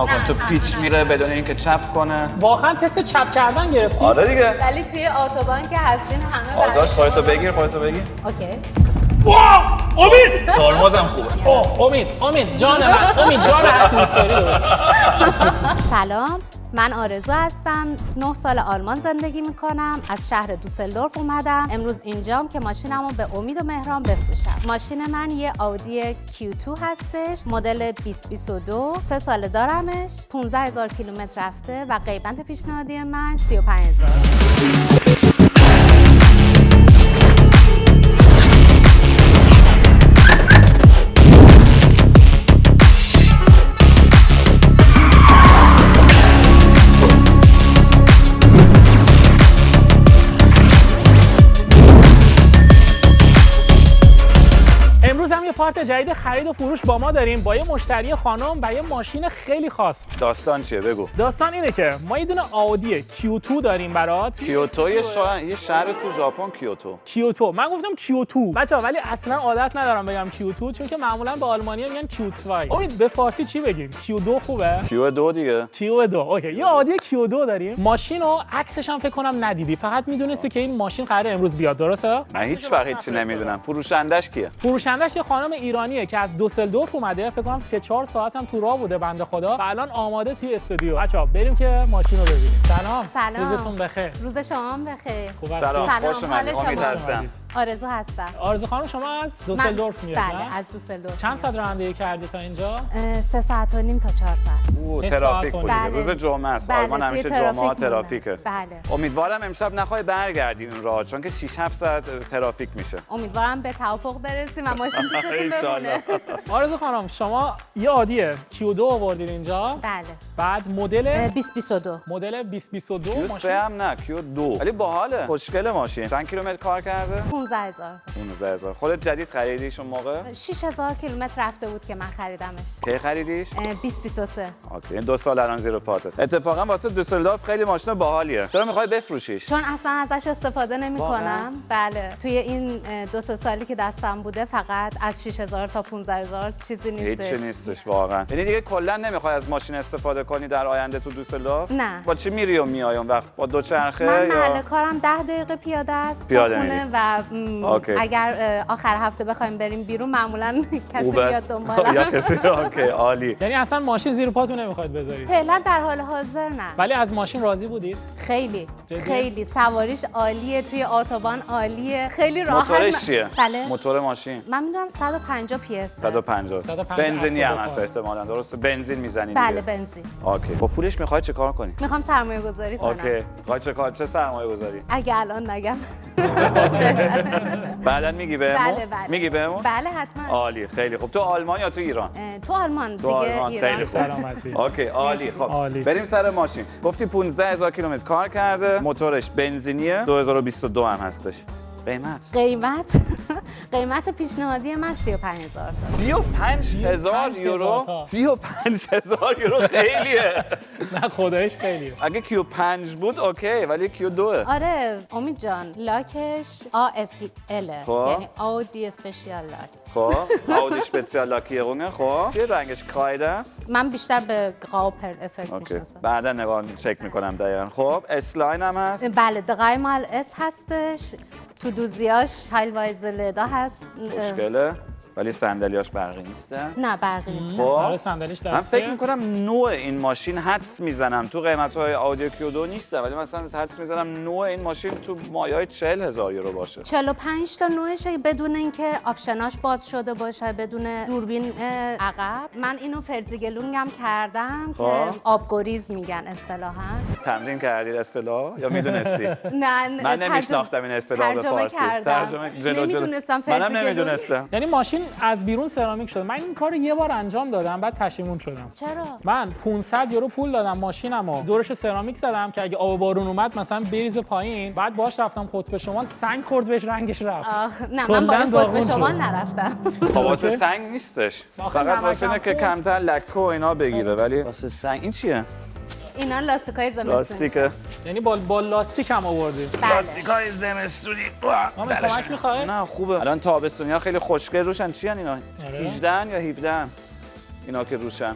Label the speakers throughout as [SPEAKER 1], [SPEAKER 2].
[SPEAKER 1] تو پیچ میره بدون اینکه چپ کنه.
[SPEAKER 2] واقعا تست چپ کردن گرفتی؟
[SPEAKER 1] آره دیگه.
[SPEAKER 3] ولی توی اتوبان که هستین همه
[SPEAKER 1] آزاش خودتو بگیر.
[SPEAKER 3] اوکی.
[SPEAKER 2] امید
[SPEAKER 1] ترمزم خوبه.
[SPEAKER 2] امید جان من، امید جان هر دوست داری درست.
[SPEAKER 3] سلام، من آرزو هستم. 9 سال آلمان زندگی میکنم. از شهر دوسلدورف اومدم. امروز اینجام که ماشینمو به امید و مهران بفروشم. ماشین من یه آودی Q2 هستش، مدل 2022. 3 ساله دارمش. 15000 کیلومتر رفته و قیمت پیشنهادی من 35000.
[SPEAKER 2] پارت جدید خرید و فروش با ما داریم با یه مشتری خانم و یه ماشین خیلی خاص.
[SPEAKER 1] داستان چیه بگو.
[SPEAKER 2] داستان اینه که ما یه دونه آودی Q2 داریم برات.
[SPEAKER 1] کیوتو یه شهر تو ژاپن.
[SPEAKER 2] کیوتو. من گفتم Q2 بچه‌ها، ولی اصلا عادت ندارم بگم Q2 چون که معمولا به آلمانی‌ها میگن Q2. امید به فارسی چی بگیم؟ Q2 خوبه؟
[SPEAKER 1] Q2 دیگه.
[SPEAKER 2] Q2. اوکی. یه آودی Q2 داریم. ماشینو عکسش هم فکر کنم ندیدی. فقط میدونستی که این ماشین قراره امروز بیاد، درسته؟
[SPEAKER 1] من هیچ وقت هیچی نمیدونم. فروشندش کیه؟
[SPEAKER 2] فروشندش یه خانم ایرانیه که از دوسلدورف اومده. فکر کنم 3-4 ساعت هم تو راه بوده بنده خدا و الان آماده توی استودیو. بچه‌ها بریم که ماشین رو ببینیم. سلام. روزتون بخیر.
[SPEAKER 3] روز شما هم بخیر.
[SPEAKER 2] خوب هستید؟
[SPEAKER 1] سلام. خوش اومدید. امید هستم.
[SPEAKER 3] آرزو هستم.
[SPEAKER 2] آرزو خانم شما از دوسلدورف میاد؟
[SPEAKER 3] بله، از دوسلدورف.
[SPEAKER 2] چند ساعت رانندگی کردی تا اینجا؟
[SPEAKER 3] 3 ساعت و نیم تا 4 ساعت.
[SPEAKER 1] اوه ترافیک بود.
[SPEAKER 3] بله.
[SPEAKER 1] روز جمعه است.
[SPEAKER 3] بله،
[SPEAKER 1] آلمان همیشه جمعه ترافیکه.
[SPEAKER 3] بله.
[SPEAKER 1] امیدوارم امشب نخوای برگردی این راه چون که 6-7 ساعت ترافیک میشه.
[SPEAKER 3] امیدوارم به توافق برسیم و ماشین پیشتون بمونه.
[SPEAKER 2] آرزو خانم شما یه عادی Q2 آوردین اینجا؟
[SPEAKER 3] بله.
[SPEAKER 2] بعد مدل
[SPEAKER 3] 2022.
[SPEAKER 2] مدل 2022
[SPEAKER 1] Q3
[SPEAKER 2] ماشین
[SPEAKER 1] هم نه Q2 ولی باحاله. خوشگل ماشین. چند کیلومتر کار کرده؟
[SPEAKER 3] 15000.
[SPEAKER 1] 15000. خودت جدید خریدیش اون موقع؟
[SPEAKER 3] 6000 کیلومتر رفته بود که من خریدمش.
[SPEAKER 1] کی خریدیش؟
[SPEAKER 3] 2023.
[SPEAKER 1] اوکی. این 2 سال الان زیر پاتت. اتفاقا واسه دوسلدورف خیلی ماشین باحالیه. چرا میخوای بفروشیش؟
[SPEAKER 3] چون اصلا ازش استفاده نمی‌کنم. بله. توی این 2-3 سالی که دستم بوده فقط از 6000 تا 15000 چیزی نیستش.
[SPEAKER 1] هیچ نیستش واقعا. یعنی دیگه کلا نمیخوای از ماشین استفاده کنی در آینده تو دوسلدورف؟
[SPEAKER 3] نه.
[SPEAKER 1] با چی میری و میای اون وقت؟ با دوچرخه
[SPEAKER 3] من
[SPEAKER 1] یا
[SPEAKER 3] محل کارم 10 دقیقه پیاده است
[SPEAKER 1] پیاده
[SPEAKER 3] تا خونه و اگر آخر هفته بخوایم بریم بیرون معمولا کسی بیاد دنبالم.
[SPEAKER 1] یا کسی. اوکی عالی.
[SPEAKER 2] یعنی اصلا ماشین زیر پاتون نمیخواید بذارید؟
[SPEAKER 3] فعلا در حال حاضر نه.
[SPEAKER 2] ولی از ماشین راضی بودید؟
[SPEAKER 3] خیلی سواریش عالیه، توی اتوبان عالیه، خیلی راحت.
[SPEAKER 1] موتورش چیه؟
[SPEAKER 3] بله.
[SPEAKER 1] موتور ماشین
[SPEAKER 3] من میدونم 150 پی اس.
[SPEAKER 1] 150 بنزینی هم هست احتمالاً. درسته بنزین میزنی دیگه؟
[SPEAKER 3] بله بنزین.
[SPEAKER 1] اوکی. با پولش میخوای چه کار کنی؟
[SPEAKER 3] میخوام سرمایه گذاری کنم.
[SPEAKER 1] اوکی. میخوای چه سرمایه گذاری؟
[SPEAKER 3] اگه الان نگم.
[SPEAKER 1] بعداً میگی بهمون؟
[SPEAKER 3] بله.
[SPEAKER 1] میگی بهمون؟
[SPEAKER 3] بله حتما.
[SPEAKER 1] عالی. خیلی خوب. تو آلمان یا تو ایران؟
[SPEAKER 3] تو آلمان دیگه.
[SPEAKER 1] آلمان.
[SPEAKER 3] ایران.
[SPEAKER 1] خیلی خوب.
[SPEAKER 2] سلامتی.
[SPEAKER 1] اوکی عالی. خب
[SPEAKER 2] عالی.
[SPEAKER 1] بریم سر ماشین. گفتی 15000 کیلومتر کار کرده. موتورش بنزینیه. 2022 هم هستش.
[SPEAKER 3] قیمت پیشنهادی من 35000.
[SPEAKER 1] 35000 یورو. 35000 یورو خیلیه.
[SPEAKER 2] نه خدایش خیلیه.
[SPEAKER 1] اگه Q5 بود اوکی ولی Q2.
[SPEAKER 3] آره امید جان لاکش ASL
[SPEAKER 1] خب.
[SPEAKER 3] یعنی آودی اسپشیال لاک.
[SPEAKER 1] خب آودی اسپشیال لاکیرونه. خب چه رنگش کایده است؟
[SPEAKER 3] من بیشتر به گراپر افکت
[SPEAKER 1] اوکی.
[SPEAKER 3] میشناسم.
[SPEAKER 1] بعدا نگاه چک میکنم دقیقاً. خب اسلاین هم هست.
[SPEAKER 3] بله دقایمال اس هستش. تو دوزیاش تایلوایز لدا هست.
[SPEAKER 1] خوشگله ولی صندلیاش برقی نیستن.
[SPEAKER 3] نه برقی نیست.
[SPEAKER 1] خب
[SPEAKER 2] آره صندلیش دستیه.
[SPEAKER 1] من فکر میکنم نوع این ماشین حدس میزنم تو قیمت‌های آودی Q2 نیسته ولی مثلا حدس میزنم نوع این ماشین تو مایه‌های 40000 یورو باشه.
[SPEAKER 3] 45 تا نوعشه بدون اینکه آپشناش باز شده باشه، بدون دوربین عقب. من اینو فرزیگلونگم کردم که آبگریز میگن اصطلاحاً.
[SPEAKER 1] تمرین کردی اصطلاح یا میدونستی؟
[SPEAKER 3] نه
[SPEAKER 1] من نمیشناختم این اصطلاح به فارسی.
[SPEAKER 3] ترجمه نمیدونستم
[SPEAKER 1] منم نمیدونستم.
[SPEAKER 2] یعنی ماشین از بیرون سرامیک شد. من این کارو یه بار انجام دادم بعد پشیمون شدم.
[SPEAKER 3] چرا؟
[SPEAKER 2] من 500 یورو پول دادم ماشینمو دورش سرامیک زدم که اگه آب و بارون اومد مثلا بریزه پایین. بعد باهاش رفتم قطب شمال سنگ خورد بهش رنگش رفت.
[SPEAKER 3] نه من با این قطب شمال نرفتم.
[SPEAKER 1] خب واسه سنگ نیستش. فقط واسه اینه که کمتر لکه و اینا بگیره ولی واسه سنگ این چیه؟
[SPEAKER 3] اینا لاستیکای زمستونی.
[SPEAKER 1] لاستیکه.
[SPEAKER 2] یعنی با لاستیک هم آوردی.
[SPEAKER 1] لاستیکای زمستونی.
[SPEAKER 2] کمک می‌خوای؟
[SPEAKER 1] نه خوبه. الان تابستونی‌ها خیلی خوشگل روشن. چی ان اینا؟ 18 یا 17 اینا که روشن.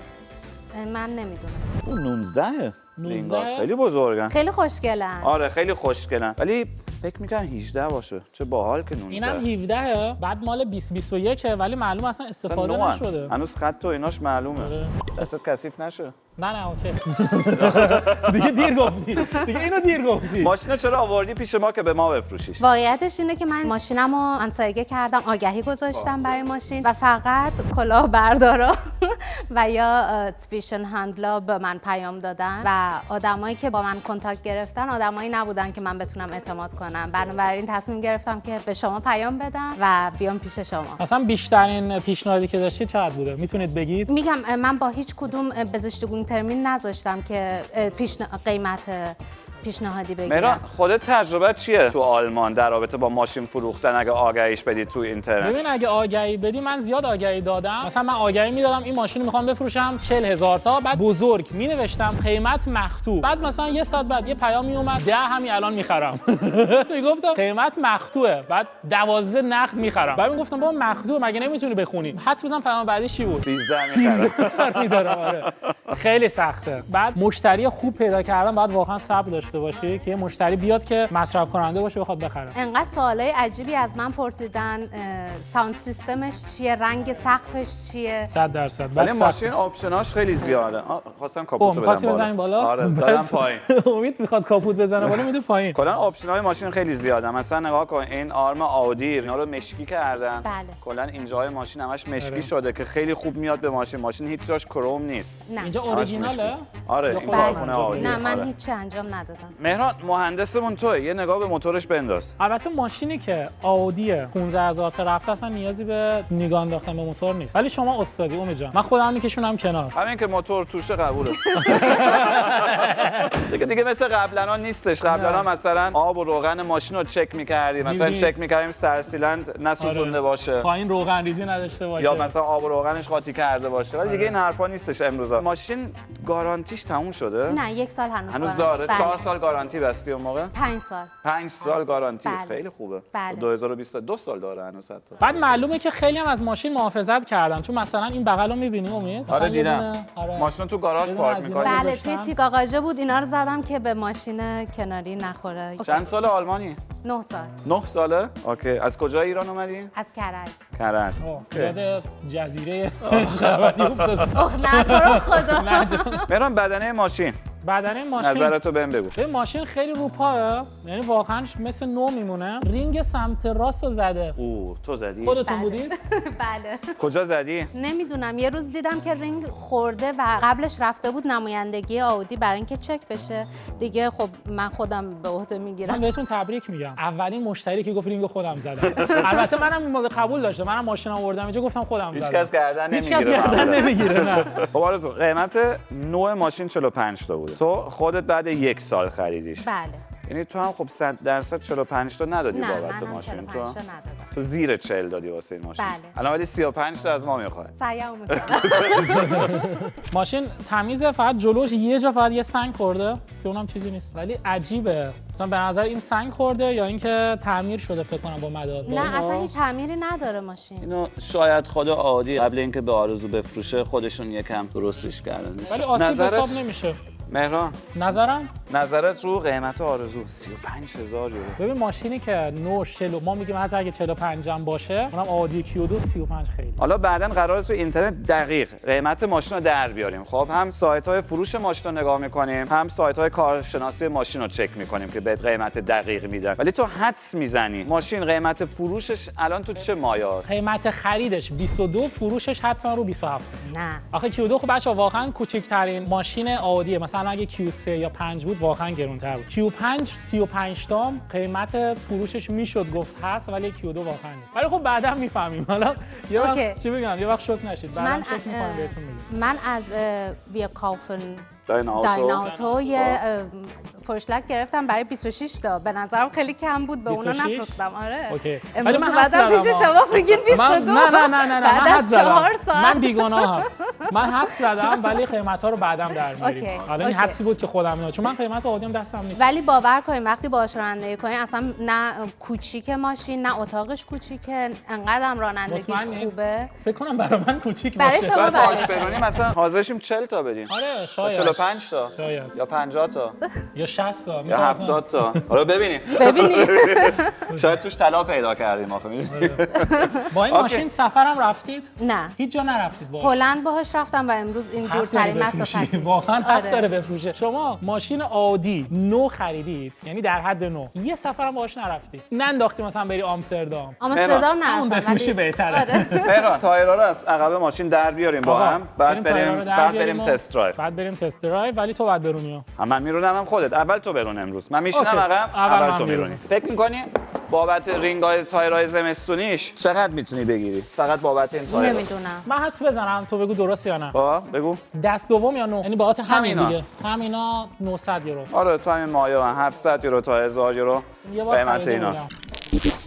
[SPEAKER 3] من نمیدونم.
[SPEAKER 1] اون 19
[SPEAKER 2] 19
[SPEAKER 1] خیلی بزرگن.
[SPEAKER 3] خیلی خوشگلن.
[SPEAKER 1] آره خیلی خوشگلن ولی فکر میکنم 18 باشه. چه باحال که 19.
[SPEAKER 2] اینم 17 بعد مال 2021 ولی معلوم اصلا استفاده نشده.
[SPEAKER 1] هنوز خط و ایناش معلومه.
[SPEAKER 2] آره.
[SPEAKER 1] دستت کثیف نشه.
[SPEAKER 2] نه اوکی. دیگه دیر گفتی. دیگه اینو دیر گفتی.
[SPEAKER 1] ماشینو چرا آوردی پیش ما که به ما بفروشیش؟
[SPEAKER 3] واقعیتش اینه که من ماشینمو انسایگه کردم، آگهی گذاشتم برای ماشین و فقط کلاهبردارا و یا سپیشن هندلا به من پیام دادن و آدمایی که با من کنتاکت گرفتن آدمایی نبودن که من بتونم اعتماد کنم. بنابراین تصمیم گرفتم که به شما پیام بدم و بیام پیش شما.
[SPEAKER 2] مثلا بیشترین پیشنهادی که داشتید چقدر بوده؟ میتونید بگید؟
[SPEAKER 3] میگم من با هیچ کدوم بزشتگون ترمین نذاشتم که قیمت پیشنهادی بگیرم.
[SPEAKER 1] مهران خودت تجربه چیه تو آلمان در رابطه با ماشین فروختن اگه آگهیش بدی تو اینترنت؟
[SPEAKER 2] ببین اگه آگهی بدی من زیاد آگهی دادم. مثلا من آگهی میدادم این ماشین رو میخوام بفروشم 40,000 تا، بعد بزرگ مینوشتم قیمت مقطوع. بعد مثلا یه ساعت بعد یه پیام میومد 10 همین الان میخرم. میگفتم قیمت مقطوعه، بعد 12 نقد میخرم. بعد میگفتم بابا مقطوع مگه نمیتونی بخونی؟ حدس بزن پیام بعدی چی بود؟
[SPEAKER 1] 13
[SPEAKER 2] میدارم. آره خیلی سخته. بعد مشتری خوب پیدا کردن بعد واقعا صبر داشته باشی که یه مشتری بیاد که مصرف کننده باشه بخواد بخره.
[SPEAKER 3] انقدر سوالای عجیبی از من پرسیدن، ساوند سیستمش چیه، رنگ سقفش چیه.
[SPEAKER 2] 100%.
[SPEAKER 1] ولی ماشین آپشناش خیلی زیاده. خواستم کاپوت رو
[SPEAKER 2] می‌خواستی
[SPEAKER 1] بدم
[SPEAKER 2] بزنیم بالا.
[SPEAKER 1] آره دادم پایین.
[SPEAKER 2] امید میخواد کاپوت بزنه بالا میده پایین.
[SPEAKER 1] کلا آپشن‌های ماشین خیلی زیاده. مثلا نگاه کن این آرم آودی اینا رو مشکی کردن.
[SPEAKER 3] بله.
[SPEAKER 1] کلا اینجاهای ماشین همش مشکی شده که خیلی خوب میاد به ماشین. ماشین هیچ جاش کروم نیست.
[SPEAKER 3] نه.
[SPEAKER 2] اینجا اوریجیناله؟
[SPEAKER 1] آره این کارخونه آودی.
[SPEAKER 3] نه من
[SPEAKER 1] آره.
[SPEAKER 3] هیچ انجام ندادم.
[SPEAKER 1] مهران مهندسمون توه، یه نگاه به موتورش بنداز.
[SPEAKER 2] البته ماشینی که آودی 15000 تا رفته اصلا نیازی به نگاه انداختن به موتور نیست. ولی شما استادی امید جان. من خودم میکشونم کنار.
[SPEAKER 1] همین که موتور توشه قبوله. دیگه مثل قبلا نیستش. قبلا مثلا آب و روغن ماشین رو چک می‌کردیم. مثلا چک می‌کردیم سرسیلند نسوزونده باشه.
[SPEAKER 2] پایین روغن ریزی نداشته باشه.
[SPEAKER 1] یا مثلا آب و روغنش قاطی کرده باشه. ولی دیگه این حرفا نیستش امروزا. ماشین گارانتیش تموم شده؟
[SPEAKER 3] نه 1 سال
[SPEAKER 1] هنوز داره. 4 سال گارانتی بستی اون موقع؟
[SPEAKER 3] 5 سال.
[SPEAKER 1] 5 سال گارانتی.
[SPEAKER 3] بله.
[SPEAKER 1] خیلی خوبه.
[SPEAKER 3] بله.
[SPEAKER 1] 2022 سال داره هنوز حتی.
[SPEAKER 2] بعد معلومه که خیلی هم از ماشین محافظت کردن، چون مثلا این بغلو می‌بینی امید؟
[SPEAKER 1] آره دیدم. ماشین تو گاراژ پارک می‌کنی.
[SPEAKER 3] بله توی تیک آقاجه بود اینا رو زدم که به ماشین کناری نخوره.
[SPEAKER 1] چند سال آلمانی؟
[SPEAKER 3] 9 سال.
[SPEAKER 1] 9 ساله؟ اوکی. از کجا ایران اومدی؟
[SPEAKER 3] از کرج.
[SPEAKER 1] کرج.
[SPEAKER 2] یاد جزیره عشق افتاد.
[SPEAKER 3] اوه نه تو رو خدا.
[SPEAKER 1] مهران بدنه ماشین
[SPEAKER 2] بدنه ماشین
[SPEAKER 1] نظرتو بهم بگو.
[SPEAKER 2] این ماشین خیلی رو پاه، یعنی واقعا مثل نو میمونه. رینگ سمت راست رو زده.
[SPEAKER 1] اوه تو زدی؟
[SPEAKER 2] خودتون بودید؟
[SPEAKER 3] بله.
[SPEAKER 1] کجا زدی؟
[SPEAKER 3] نمیدونم یه روز دیدم که رینگ خورده و قبلش رفته بود نمایندگی آودی برای اینکه چک بشه. دیگه خب من خودم به عهده میگیرم.
[SPEAKER 2] من بهتون تبریک میگم. اولین مشتری که گفت رینگو خودم زدم. البته منم این موقع قبول داشتم. منم ماشین آوردم اینجا گفتم خودم زدم.
[SPEAKER 1] هیچکس گردن نمیگیره.
[SPEAKER 2] هیچکس گردن نمیگیره نه.
[SPEAKER 1] خب آرزو قیمت نوع ماشین 45 تا بوده. تو خودت بعد 1 سال خریدیش.
[SPEAKER 3] بله.
[SPEAKER 1] یعنی تو هم خب 100% 45 تا ندادی بابت ماشین تو.
[SPEAKER 3] 45 تا ندادم.
[SPEAKER 1] تو زیر 40 دادی واسه این ماشین.
[SPEAKER 3] بله.
[SPEAKER 1] الان ولی 35 تا از ما میخواد.
[SPEAKER 3] سعیمو میکنم.
[SPEAKER 2] ماشین تمیزه، فقط جلوش یه جا فقط یه سنگ خورده که اونم چیزی نیست. ولی عجیبه. مثلا به نظر این سنگ خورده یا اینکه تعمیر شده فکر کنم با مداد.
[SPEAKER 3] نه اصلا هیچ تعمیری نداره ماشین.
[SPEAKER 1] اینو شاید خود عادی قبل اینکه به آرزو بفروشه خودشون یکم درستش کردن.
[SPEAKER 2] ولی آسیب حساب نمیشه.
[SPEAKER 1] مهران نظرت رو قیمت آرزو 35000 یورو.
[SPEAKER 2] ببین ماشینی که نو شلو ما میگیم حتی اگه 45 هم باشه اونم آدی کیو2 35 خیلی.
[SPEAKER 1] حالا بعداً قراره تو اینترنت دقیق قیمت ماشین رو در بیاریم. خب هم سایت‌های فروش ماشین رو نگاه می‌کنیم، هم سایت‌های کارشناسی ماشین رو چک می‌کنیم که بهت قیمت دقیق میدن. ولی تو حدس میزنی ماشین قیمت فروشش الان تو چه مایه‌است؟
[SPEAKER 2] قیمت خریدش 22، فروشش حدساً رو 27.
[SPEAKER 3] نه.
[SPEAKER 2] آخه کیو2 خب بچه‌ها واقعاً کوچکترین ماشین آدیه. مثلا اگه Q3 یا 5 بود واقعا گرونتر بود. Q5 35 تا قیمت فروشش میشد گفت هست ولی Q2 واقعا نیست. ولی خب بعدا میفهمیم. حالا یه وقت چی بگم یه وقت شوک نشید. بعدم شوک می‌کنم بهتون میگم.
[SPEAKER 3] من از wir kaufen دایناوتو یه فرشلک گرفتم برای 26 تا. به نظرم خیلی کم بود، به اونا
[SPEAKER 2] 26؟
[SPEAKER 3] نفروختم. آره.
[SPEAKER 2] اوکی.
[SPEAKER 3] امروز
[SPEAKER 2] من
[SPEAKER 3] اومدم پیش شما میگین 22.
[SPEAKER 2] نه
[SPEAKER 3] بعد
[SPEAKER 2] من
[SPEAKER 3] از 4 ساعت.
[SPEAKER 2] من بیگناهم. من حدس زدم ولی قیمت‌ها رو بعدم در میاریم.
[SPEAKER 3] اوکی،
[SPEAKER 2] حالا این
[SPEAKER 3] اوکی.
[SPEAKER 2] حدسی بود که خودم میاد، چون من قیمت عادیم دستم نیست.
[SPEAKER 3] ولی باور کنین وقتی باهاش رانندگی کنین اصلا نه کوچیک ماشین نه اتاقش کوچیکه، انقدرم رانندگیش
[SPEAKER 2] مطمئنی؟
[SPEAKER 3] خوبه.
[SPEAKER 2] فکر کنم برای من کوچیک
[SPEAKER 3] برای
[SPEAKER 2] باشه.
[SPEAKER 3] شما
[SPEAKER 1] بعد باهاش
[SPEAKER 3] برای
[SPEAKER 1] برونیم مثلا حاضرشیم 40 تا بدیم.
[SPEAKER 2] آره شاید.
[SPEAKER 1] 45 تا
[SPEAKER 2] شاید.
[SPEAKER 1] یا 50 تا
[SPEAKER 2] یا 60 تا.
[SPEAKER 1] یا 70 تا. حالا ببینیم.
[SPEAKER 3] ببینید
[SPEAKER 1] شاید توش طلا پیدا کردیم آخه می‌دونی.
[SPEAKER 2] با این
[SPEAKER 1] اوکی.
[SPEAKER 2] ماشین سفرم رفتید؟
[SPEAKER 3] نه
[SPEAKER 2] هیچ جا نرفتید باهاش.
[SPEAKER 3] هلند باهاش رفتم و امروز این
[SPEAKER 2] حق داره
[SPEAKER 3] دورترین
[SPEAKER 2] بفروشی.
[SPEAKER 3] مسافتی.
[SPEAKER 2] واقعا حق
[SPEAKER 3] آره.
[SPEAKER 2] داره بفروشه. شما ماشین عادی نو خریدید، یعنی در حد نو، یه سفرم باهاش نرفتید، ننداختی مثلا بری آمستردام.
[SPEAKER 3] آمستردام
[SPEAKER 2] همون
[SPEAKER 3] نرفتم
[SPEAKER 2] بفروشی
[SPEAKER 3] ولی
[SPEAKER 2] بهتره.
[SPEAKER 3] آره.
[SPEAKER 1] مهران تایرها رو از عقب ماشین در بیاریم با
[SPEAKER 2] آقا،
[SPEAKER 1] هم، بعد
[SPEAKER 2] تایرها رو در
[SPEAKER 1] بعد
[SPEAKER 2] بیاریم
[SPEAKER 1] بریم
[SPEAKER 2] و
[SPEAKER 1] تست درایو.
[SPEAKER 2] بعد بریم تست درایو، ولی تو بعد برونی.
[SPEAKER 1] من میرونم هم خودت. اول تو برون امروز. من میشینم
[SPEAKER 2] اوکی.
[SPEAKER 1] عقب،
[SPEAKER 2] اول
[SPEAKER 1] اول
[SPEAKER 2] من
[SPEAKER 1] تو میرونی.
[SPEAKER 2] میرونم.
[SPEAKER 1] فکر می‌کنی بابت رینگ‌های تایرهای زمستونیش چقدر میتونی بگیری؟ فقط بابت این تایر.
[SPEAKER 3] نمیدونم.
[SPEAKER 2] من حدس بزنم تو بگو درست یا نه.
[SPEAKER 1] بگو.
[SPEAKER 2] دست دوم یا نو؟ یعنی بابت همین
[SPEAKER 1] همینا.
[SPEAKER 2] دیگه. همینا 900 یورو.
[SPEAKER 1] آره تو همین مایه من 700 یورو تا 1000 یورو
[SPEAKER 2] یه بار
[SPEAKER 1] قیمت
[SPEAKER 2] خریده
[SPEAKER 1] ایناست.
[SPEAKER 2] بودم.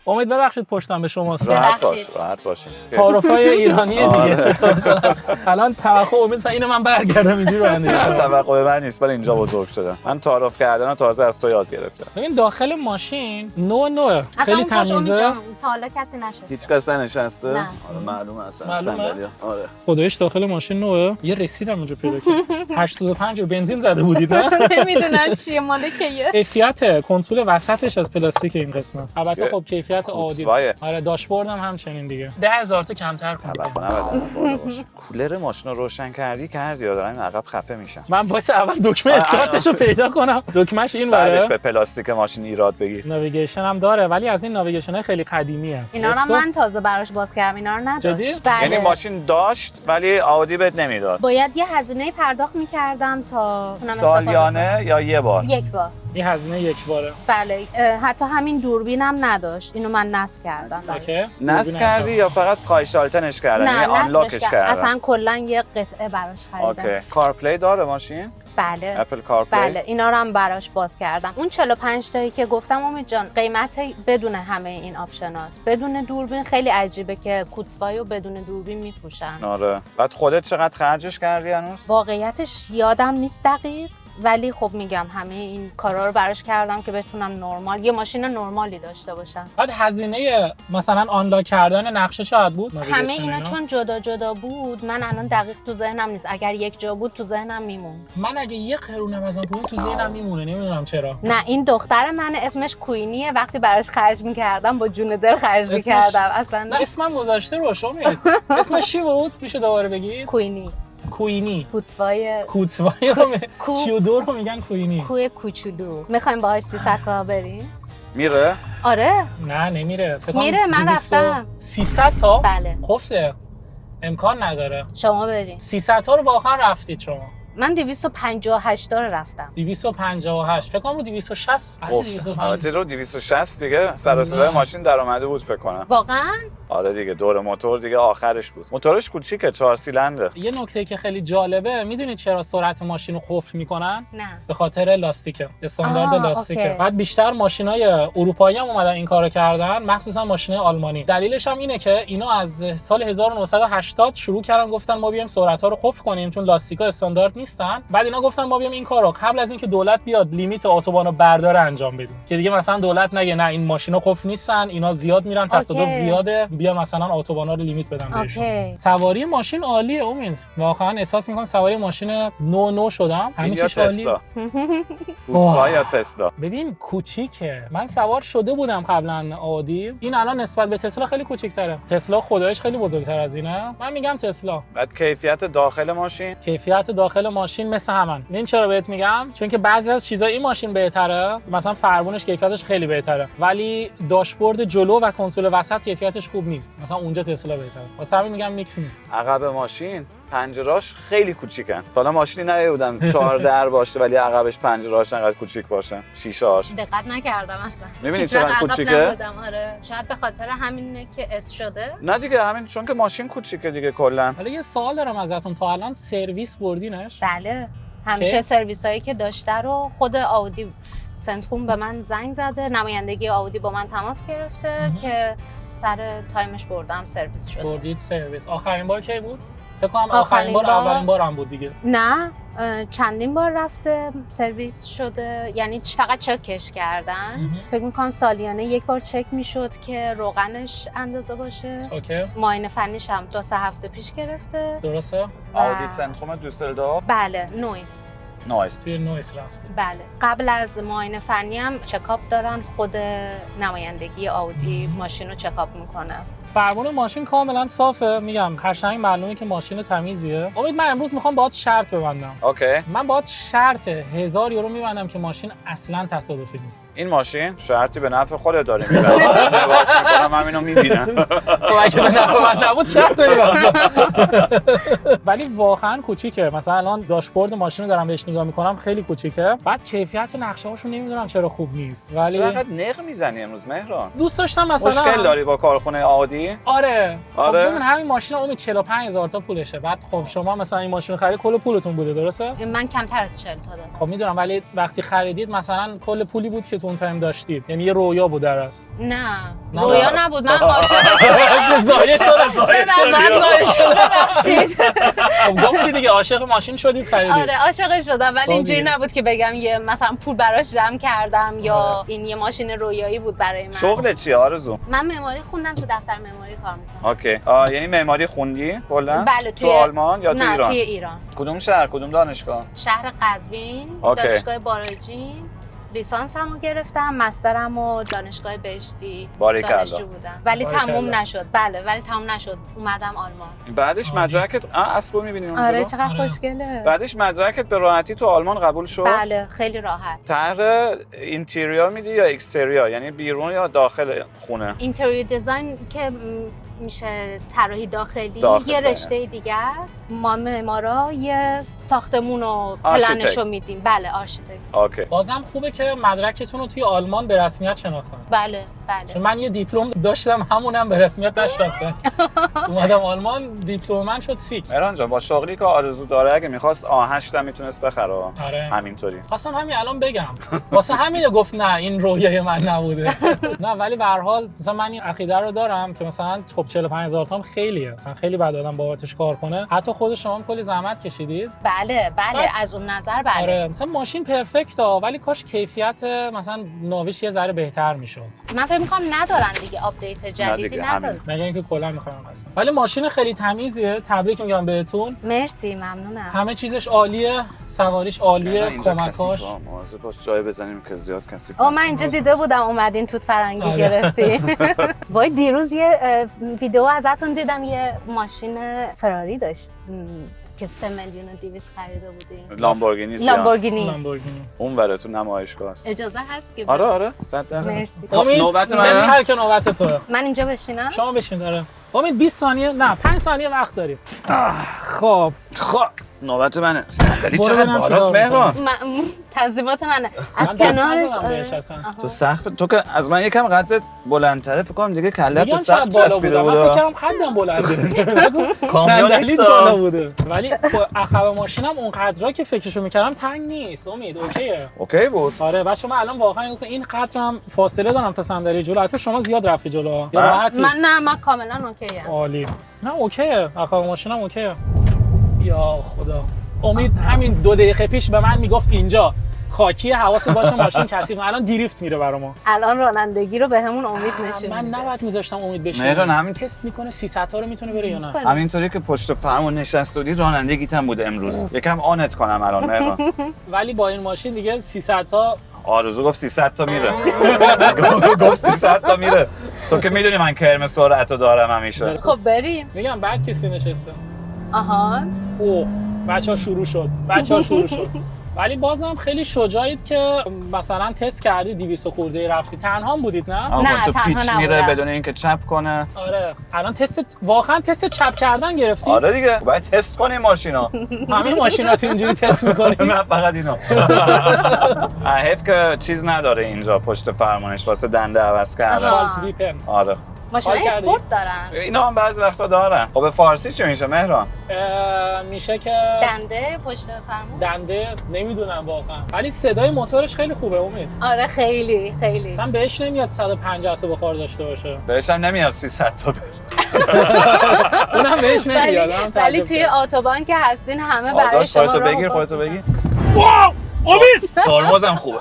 [SPEAKER 2] امید ببخشید پشتم به شما.
[SPEAKER 1] راحت باش،
[SPEAKER 3] ببخشید.
[SPEAKER 1] راحت باشین.
[SPEAKER 2] تعارفای ایرانیه
[SPEAKER 1] آره.
[SPEAKER 2] دیگه. الان توقع امید مثلا اینو من برگردم اینجوری رانندگی کنم.
[SPEAKER 1] توقع من نیست ولی اینجا بزرگ شدم. من تعارف کردن تازه از تو یاد گرفتم.
[SPEAKER 2] ببین داخل ماشین نوع خیلی
[SPEAKER 3] اصلا خوش
[SPEAKER 2] تمیزه.
[SPEAKER 3] تا حالا کسی نشسته.
[SPEAKER 1] هیچ کس نشسته؟
[SPEAKER 3] نه.
[SPEAKER 1] آره معلومه اصلا
[SPEAKER 2] معلومه؟
[SPEAKER 1] صندلی‌ها. آره.
[SPEAKER 2] خدایش داخل ماشین نوعه. یه رسیدم اونجا پیدا کردم. 85 بنزین زده بودید نه؟
[SPEAKER 3] نمیدونم چیه مال کیه.
[SPEAKER 2] کیفیت کنسول وسطش از پلاستیک این قسمت. البته خب کیفیت عادی.
[SPEAKER 1] کوتسوایه.
[SPEAKER 2] آره داشبوردم همچنین دیگه. 10000 تا کمتر کن.
[SPEAKER 1] توقع نباید بالا باشه. کولر ماشین رو روشن کردی یا دارم عقب خفه میشم.
[SPEAKER 2] من واسه اول دکمه استارتش رو پیدا کنم. دکمهش این
[SPEAKER 1] بعدش
[SPEAKER 2] وره.
[SPEAKER 1] به پلاستیک ماشین ایراد بگیر.
[SPEAKER 2] ناویگیشن هم داره ولی از این ناویگیشن خیلی قدیمیه.
[SPEAKER 3] اینا رو من تازه براش باز کردم، اینا رو نداشت.
[SPEAKER 2] جدی؟
[SPEAKER 3] بله.
[SPEAKER 1] یعنی ماشین داشت ولی عادی بهت نمیداد.
[SPEAKER 3] باید یه هزینه پرداخت می‌کردم تا اونم استفاده
[SPEAKER 1] سالیانه یا یه بار؟
[SPEAKER 3] کنم. یک بار.
[SPEAKER 2] این هزینه یک باره.
[SPEAKER 3] بله حتی همین دوربینم نداشت، اینو من نصب کردم.
[SPEAKER 2] اوکی.
[SPEAKER 1] نصب کردی یا فقط فایشالتنش کردن؟
[SPEAKER 3] نه
[SPEAKER 1] یعنی
[SPEAKER 3] نصبش
[SPEAKER 1] آنلاکش
[SPEAKER 3] کردم.
[SPEAKER 1] کردن.
[SPEAKER 3] اصلا کلا یه قطعه براش خریدم.
[SPEAKER 1] اوکی. کارپلی داره ماشین؟
[SPEAKER 3] بله.
[SPEAKER 1] اپل کارپلی؟
[SPEAKER 3] بله اینا رو هم براش باز کردم. اون 45 تایی که گفتم امید جان قیمت بدون همه این آپشناست. بدون دوربین خیلی عجیبه که کوتسوایو بدون دوربین میفروشن.
[SPEAKER 1] آره. بعد خودت چقدر خرجش کردی هنوز؟
[SPEAKER 3] واقعیتش یادم نیست دقیق، ولی خب میگم همه این کارا رو براش کردم که بتونم نرمال یه ماشین نرمالی داشته باشم.
[SPEAKER 2] بعد هزینه مثلا آنلاک کردن نقشه چقدر بود؟
[SPEAKER 3] همه اینا چون جدا جدا بود من الان دقیق تو ذهنم نیست. اگر یک جا بود تو ذهنم میمون.
[SPEAKER 2] من اگه یه قرونم ازم پول تو ذهنم میمونه، نمیدونم چرا.
[SPEAKER 3] نه این دختر من اسمش کوینیه، وقتی براش خرج میکردم با جون دل خرج میکردم اصلا.
[SPEAKER 2] نه اسمم گذاشته روش امید. اسمش چی بود؟ میشه دوباره بگی؟
[SPEAKER 3] کوینی.
[SPEAKER 2] کوینی.
[SPEAKER 3] کوتسوای
[SPEAKER 2] کوتسوای
[SPEAKER 3] کو-
[SPEAKER 2] کیودور رو میگن کوینی.
[SPEAKER 3] کوه کوچولو. میخوایم باهاش 300 تا بریم؟
[SPEAKER 1] میره؟
[SPEAKER 3] آره
[SPEAKER 2] نه نمیره. فکر کنم
[SPEAKER 3] میره، من
[SPEAKER 2] 200
[SPEAKER 3] رفتم.
[SPEAKER 2] 300 تا؟
[SPEAKER 3] بله.
[SPEAKER 2] خفته. امکان نداره.
[SPEAKER 3] شما بریم.
[SPEAKER 2] 300 تا رو واقعا رفتید شما.
[SPEAKER 3] من 258 تا رو رفتم.
[SPEAKER 2] 258 فکر کنم رو 260 اصلا 250.
[SPEAKER 1] البته رو 260 دیگه سر و صدای
[SPEAKER 2] نه.
[SPEAKER 1] ماشین در اومده بود فکر کنم.
[SPEAKER 3] واقعا
[SPEAKER 1] آره دیگه دور موتور دیگه آخرش بود. موتورش کوچیکه 4 سیلندر.
[SPEAKER 2] یه نکته که خیلی جالبه، میدونید چرا سرعت ماشین رو قفل میکنن؟
[SPEAKER 3] نه.
[SPEAKER 2] به خاطر لاستیکه، استاندارد لاستیکه.
[SPEAKER 3] اوکی.
[SPEAKER 2] بعد بیشتر ماشینای اروپایی هم اومدن این کارو کردن، مخصوصا ماشینای آلمانی. دلیلش هم اینه که اینا از سال 1980 شروع کردن گفتن ما بیایم سرعت‌ها رو قفل کنیم چون لاستیکا استاندارد نیستن. بعد اینا گفتن ما بیایم این کارو قبل از اینکه دولت بیاد لیمیت اتوبان رو برداره انجام بدیم که دیگه مثلا دولت نگه نه این ماشینا قفل نیستن، اینا زیاد میرن، تصادف
[SPEAKER 3] اوکی.
[SPEAKER 2] زیاده، بیا مثلا اتوبانا رو لیمیت بدن بهشون.
[SPEAKER 3] اوکی.
[SPEAKER 2] سواری ماشین عالیه امید. واقعا احساس میکنم سواری ماشین نو شدم.
[SPEAKER 1] این
[SPEAKER 2] همین
[SPEAKER 1] یا
[SPEAKER 2] چیش عالی.
[SPEAKER 1] تسلا. کوتسوای یا تسلا.
[SPEAKER 2] ببین کوچیکه. من سوار شده بودم قبلا عادی. این الان نسبت به تسلا خیلی کوچیک‌تره. تسلا خدایش خیلی بزرگتر از اینه. من میگم تسلا.
[SPEAKER 1] بعد کیفیت داخل ماشین؟
[SPEAKER 2] کیفیت داخل ماشین مثل همن. این چرا بهت میگم؟ چون که بعضی از چیزای این ماشین بهتره. مثلا فرمونش کیفیتش خیلی بهتره. ولی داشبورد جلو و کنسول وسط کیفیتش خوب نیست. مثلا اونجا تسلا بهتره. واسه همین میگم میکس نیست.
[SPEAKER 1] عقب ماشین پنجرهاش خیلی کوچیکن. حالا ماشینی ندیدم 4 در باشه ولی عقبش پنجرهاش انقدر کوچیک باشه، شیشه‌هاش.
[SPEAKER 3] دقت نکردم اصلا.
[SPEAKER 1] می‌بینی
[SPEAKER 3] هیچ
[SPEAKER 1] چقدر
[SPEAKER 3] وقت عقب
[SPEAKER 1] کوچیکه؟
[SPEAKER 3] نبودم. آره شاید به خاطر همینه که اس شده.
[SPEAKER 1] نه دیگه همین چون که ماشین کوچیکه دیگه کلا.
[SPEAKER 2] حالا یه سوال دارم ازتون، تا الان سرویس بردینش؟
[SPEAKER 3] بله همیشه
[SPEAKER 2] که؟
[SPEAKER 3] سرویس هایی که داشته رو خود آودی سنتروم به من زنگ زده، نمایندگی آودی با من تماس گرفته که سر تایمش بردم سرویس شده.
[SPEAKER 2] بردید سرویس. آخرین بار کی بود؟ فکر کنم آخرین بار اولین بار هم بود دیگه.
[SPEAKER 3] نه چندین بار رفته سرویس شده، یعنی فقط چکش کردن. فکر میکنم سالیانه یک بار چک میشد که روغنش اندازه باشه.
[SPEAKER 2] اوکی.
[SPEAKER 3] معاینه فنیش هم 2-3 هفته پیش گرفته.
[SPEAKER 2] درسته؟
[SPEAKER 1] آودی سنتروم دوسلدورف.
[SPEAKER 3] بله نویز.
[SPEAKER 1] نایس.
[SPEAKER 2] توی نویس رفته.
[SPEAKER 3] بله قبل از معاینه فنی هم چکاپ دارن، خود نمایندگی آودی ماشین رو چکاپ میکنه.
[SPEAKER 2] فرمون ماشین کاملا صافه، میگم قشنگ معلومه که ماشین تمیزیه. امید من امروز میخوام باهات شرط ببندم.
[SPEAKER 1] اوکی.
[SPEAKER 2] من باهات شرط 1000 یورو میبندم که ماشین اصلا تصادفی نیست.
[SPEAKER 1] این ماشین شرطی به نفع خودت داره میبره. من باش میکنم همینو میبینم.
[SPEAKER 2] خب اگه به نفع من نبود شرط نمیبندم. ولی واقعا کوچیکه. مثلا الان داشبورد ماشین رو دارم بهش نگاه میکنم خیلی کوچیکه. بعد کیفیت نقشه‌هاشو نمیدونم چرا خوب نیست. ولی
[SPEAKER 1] چقدر نق میزنی امروز مهران؟
[SPEAKER 2] دوست داشتم مثلا
[SPEAKER 1] مشکل داری با کارخونه آودی؟
[SPEAKER 2] آره.
[SPEAKER 1] آره.
[SPEAKER 2] خب ببین همین ماشین امید 45000 تا پولشه. بعد خب شما مثلا این ماشین رو خرید کل پولتون بوده درسته؟
[SPEAKER 3] من کمتر از 40 تا دادم.
[SPEAKER 2] خب میدونم ولی وقتی خریدید مثلا کل پولی بود که تو اون تایم داشتید. یعنی یه رویا بود در اصل.
[SPEAKER 3] نه
[SPEAKER 2] نه.
[SPEAKER 3] رویا نبود، من عاشقش شدم.
[SPEAKER 2] زایه شدم.
[SPEAKER 3] من
[SPEAKER 2] زایه شدم.
[SPEAKER 3] ببخشید.
[SPEAKER 2] خب گفتی دیگه عاشق ماشین شدید خریدید.
[SPEAKER 3] آره عاشقش شدم ولی
[SPEAKER 2] خب
[SPEAKER 3] اینجوری
[SPEAKER 2] دیگه.
[SPEAKER 3] نبود که بگم یه مثلا پول براش جمع کردم یا
[SPEAKER 2] آره.
[SPEAKER 3] این یه ماشین رویایی بود برای من.
[SPEAKER 1] شغلت چیه آرزو؟
[SPEAKER 3] من معماری خوندم، تو دفتر معماری کار میکنم.
[SPEAKER 1] اوکی. یعنی معماری خوندی کلا؟
[SPEAKER 3] بله
[SPEAKER 1] تو آلمان یا تو
[SPEAKER 3] نه
[SPEAKER 1] ایران؟
[SPEAKER 3] توی ایران.
[SPEAKER 1] کدوم شهر کدوم دانشگاه؟
[SPEAKER 3] شهر قزوین.
[SPEAKER 1] اوکی.
[SPEAKER 3] دانشگاه باراجین. لیسانسمو گرفتم، مسترمو دانشگاه بهشتی
[SPEAKER 1] باریکلا.
[SPEAKER 3] دانشجو بودم ولی
[SPEAKER 2] باریکلا.
[SPEAKER 3] تموم نشد. بله ولی تموم نشد، اومدم آلمان.
[SPEAKER 1] بعدش مدرکت اسبو می‌بینیم اونجا؟
[SPEAKER 3] آره چقدر
[SPEAKER 2] آره.
[SPEAKER 3] خوشگله.
[SPEAKER 1] بعدش مدرکت به راحتی تو آلمان قبول شد؟
[SPEAKER 3] بله خیلی راحت.
[SPEAKER 1] طرح اینتریور میدی یا اکستریور، یعنی بیرون یا داخل خونه؟
[SPEAKER 3] اینتریور دیزاین که میشه طراحی داخلی
[SPEAKER 1] داخل
[SPEAKER 3] یه
[SPEAKER 1] بله.
[SPEAKER 3] رشته دیگه است. ما معمارا یه ساختمون رو
[SPEAKER 1] آرشیتکت.
[SPEAKER 3] پلنشو میدیم. بله آرشیتکت.
[SPEAKER 1] اوکی.
[SPEAKER 2] بازم خوبه که مدرکتون رو توی آلمان به رسمیت شناختن.
[SPEAKER 3] بله بله.
[SPEAKER 2] چون من یه دیپلم داشتم همونم به رسمیت نشناختن. اومدم آلمان دیپلم من شد سیک.
[SPEAKER 1] مهران جان با شغلی که آرزو داره اگه می‌خواست آ8 هم میتونست بخره.
[SPEAKER 2] آره.
[SPEAKER 1] همینطوری.
[SPEAKER 2] خواستم همین الان بگم واسه همینه گفت نه این رویای من نبوده. نه ولی به هر حال مثلا من این عقیده رو دارم که مثلا خب 45000 تا خیلیه، مثلا خیلی بعد آدم بابتش کار کنه. حتی خود شما هم کلی زحمت کشیدید.
[SPEAKER 3] بله
[SPEAKER 2] بعد-
[SPEAKER 3] از اون نظر بله.
[SPEAKER 2] آره مثلا ماشین پرفکته ولی کاش کیفیت مثلا ناویش یه ذره بهتر میشد.
[SPEAKER 3] من فکر می‌کنم ندارن دیگه آپدیت جدیدی
[SPEAKER 1] دیگه،
[SPEAKER 3] ندارن.
[SPEAKER 2] مگر اینکه کلا میخوام اصلا. ولی ماشین خیلی تمیزیه، تبریک میگم بهتون.
[SPEAKER 3] مرسی ممنونم.
[SPEAKER 2] همه چیزش عالیه، سواریش عالیه، کمکاش.
[SPEAKER 1] مواظب باش جای بزنیم که زیاد کثیف.
[SPEAKER 3] من اینجا دیده بودم اومدین توت فرنگی
[SPEAKER 2] آره.
[SPEAKER 3] گرفتی. وای دیروز یه ویدیو ازتون دیدم یه ماشین فراری داشت که 3,200,000 خریده بودین.
[SPEAKER 1] لامبورگینی.
[SPEAKER 2] لامبورگینی.
[SPEAKER 1] اون وره تو نمایشگاه است.
[SPEAKER 3] اجازه هست که
[SPEAKER 1] آره 100%.
[SPEAKER 3] مرسی.
[SPEAKER 2] امید
[SPEAKER 1] نوبت
[SPEAKER 2] من
[SPEAKER 1] منه؟
[SPEAKER 2] هر که نوبت توه.
[SPEAKER 3] من اینجا بشینم.
[SPEAKER 2] شما بشین داره. امید 20 ثانیه نه 5 ثانیه وقت داریم. خب
[SPEAKER 1] خب نوبت منه. صندلی
[SPEAKER 2] برو
[SPEAKER 1] چقدر
[SPEAKER 2] ببینم
[SPEAKER 1] بالاست
[SPEAKER 2] چیکار
[SPEAKER 1] مهران؟
[SPEAKER 3] تنظیمات منه.
[SPEAKER 2] من
[SPEAKER 3] از
[SPEAKER 2] دست
[SPEAKER 3] کنارش
[SPEAKER 2] نزدم بهش اصلا.
[SPEAKER 1] تو سقف تو که از من یکم قدت بلندتره فکر کنم دیگه کلت
[SPEAKER 2] میگم
[SPEAKER 1] به
[SPEAKER 2] چقدر
[SPEAKER 1] سقف
[SPEAKER 2] بالا
[SPEAKER 1] چسبیده
[SPEAKER 2] بوده. من فکر
[SPEAKER 1] بود.
[SPEAKER 2] کردم قدم بلنده.
[SPEAKER 1] کامیون
[SPEAKER 2] صندلیت
[SPEAKER 1] نیست.
[SPEAKER 2] بالا بوده. ولی عقب ماشینم اونقدرا که فکرشو میکردم تنگ نیست. امید اوکیه.
[SPEAKER 1] اوکی بود.
[SPEAKER 2] آره بچه من الان واقعا این قدرم فاصله دارم تا صندلی جلو. حتی شما زیاد رفتی جلو. یا
[SPEAKER 1] من؟
[SPEAKER 2] راحتی.
[SPEAKER 3] من کاملا اوکیه.
[SPEAKER 2] عالی. نه اوکیه. عقب ماشینم اوکیه. یا خدا. امید همین 2 دقیقه پیش به من میگفت اینجا خاکی حواست باشه ماشین کثیف. الان دریفت میره برام.
[SPEAKER 3] الان رانندگی رو بهمون امید نشون
[SPEAKER 2] من
[SPEAKER 3] میده.
[SPEAKER 2] نباید میذاشتم امید بشه.
[SPEAKER 1] مهران همین
[SPEAKER 2] تست میکنه 300 تا رو میتونه بره یا نه.
[SPEAKER 1] همینطوری که پشت فرمون نشستودی رانندگیت هم بود امروز. یکم آنت کنم الان مهران.
[SPEAKER 2] ولی با این ماشین دیگه 300 تا
[SPEAKER 1] آرزو گفت 300 تا میره. گفت 300 تا میره. تو که میدونی من کرم سرعتو دارم همیشه.
[SPEAKER 3] خب بریم.
[SPEAKER 2] میگم بعد کسی نشسته.
[SPEAKER 3] آها.
[SPEAKER 2] اوه بچه‌ها شروع شد. ولی بازم خیلی شجاعید که مثلا تست کردی 200 خورده رفتی. تنها بودید نه؟
[SPEAKER 3] نه،
[SPEAKER 1] تو
[SPEAKER 3] تنها
[SPEAKER 1] پیچ میره
[SPEAKER 3] نبودم.
[SPEAKER 1] بدون اینکه چپ کنه.
[SPEAKER 2] آره. الان واقعا تست چپ کردن گرفتی؟
[SPEAKER 1] آره دیگه باید تست کنیم ماشینا.
[SPEAKER 2] همه ماشینات اینجوری تست می‌کنی؟
[SPEAKER 1] نه فقط اینو. حیف که چیز نداره اینجا پشت فرمانش واسه دنده عوض کردن.
[SPEAKER 2] شالت ویپن.
[SPEAKER 1] آره.
[SPEAKER 3] ماشین
[SPEAKER 2] حال کردی؟
[SPEAKER 3] اسپورت دارن.
[SPEAKER 1] اینا هم بعضی وقتا دارن. خب به فارسی چی میشه مهران؟
[SPEAKER 2] میشه که
[SPEAKER 3] دنده پشت فرمون.
[SPEAKER 2] دنده نمیدونم واقعا، ولی صدای موتورش خیلی خوبه امید.
[SPEAKER 3] آره خیلی خیلی.
[SPEAKER 2] اصلا بهش نمیاد 150 اسب بخار داشته باشه.
[SPEAKER 1] بهش هم نمیاد 300 تا بره.
[SPEAKER 2] اونم بهش نمیاد.
[SPEAKER 3] ولی توی اتوبان که هستین همه برای شما
[SPEAKER 1] خودتو
[SPEAKER 3] راه
[SPEAKER 1] بگیر
[SPEAKER 3] باز
[SPEAKER 1] خودتو بگیر.
[SPEAKER 2] واو امید
[SPEAKER 1] ترمزم خوبه.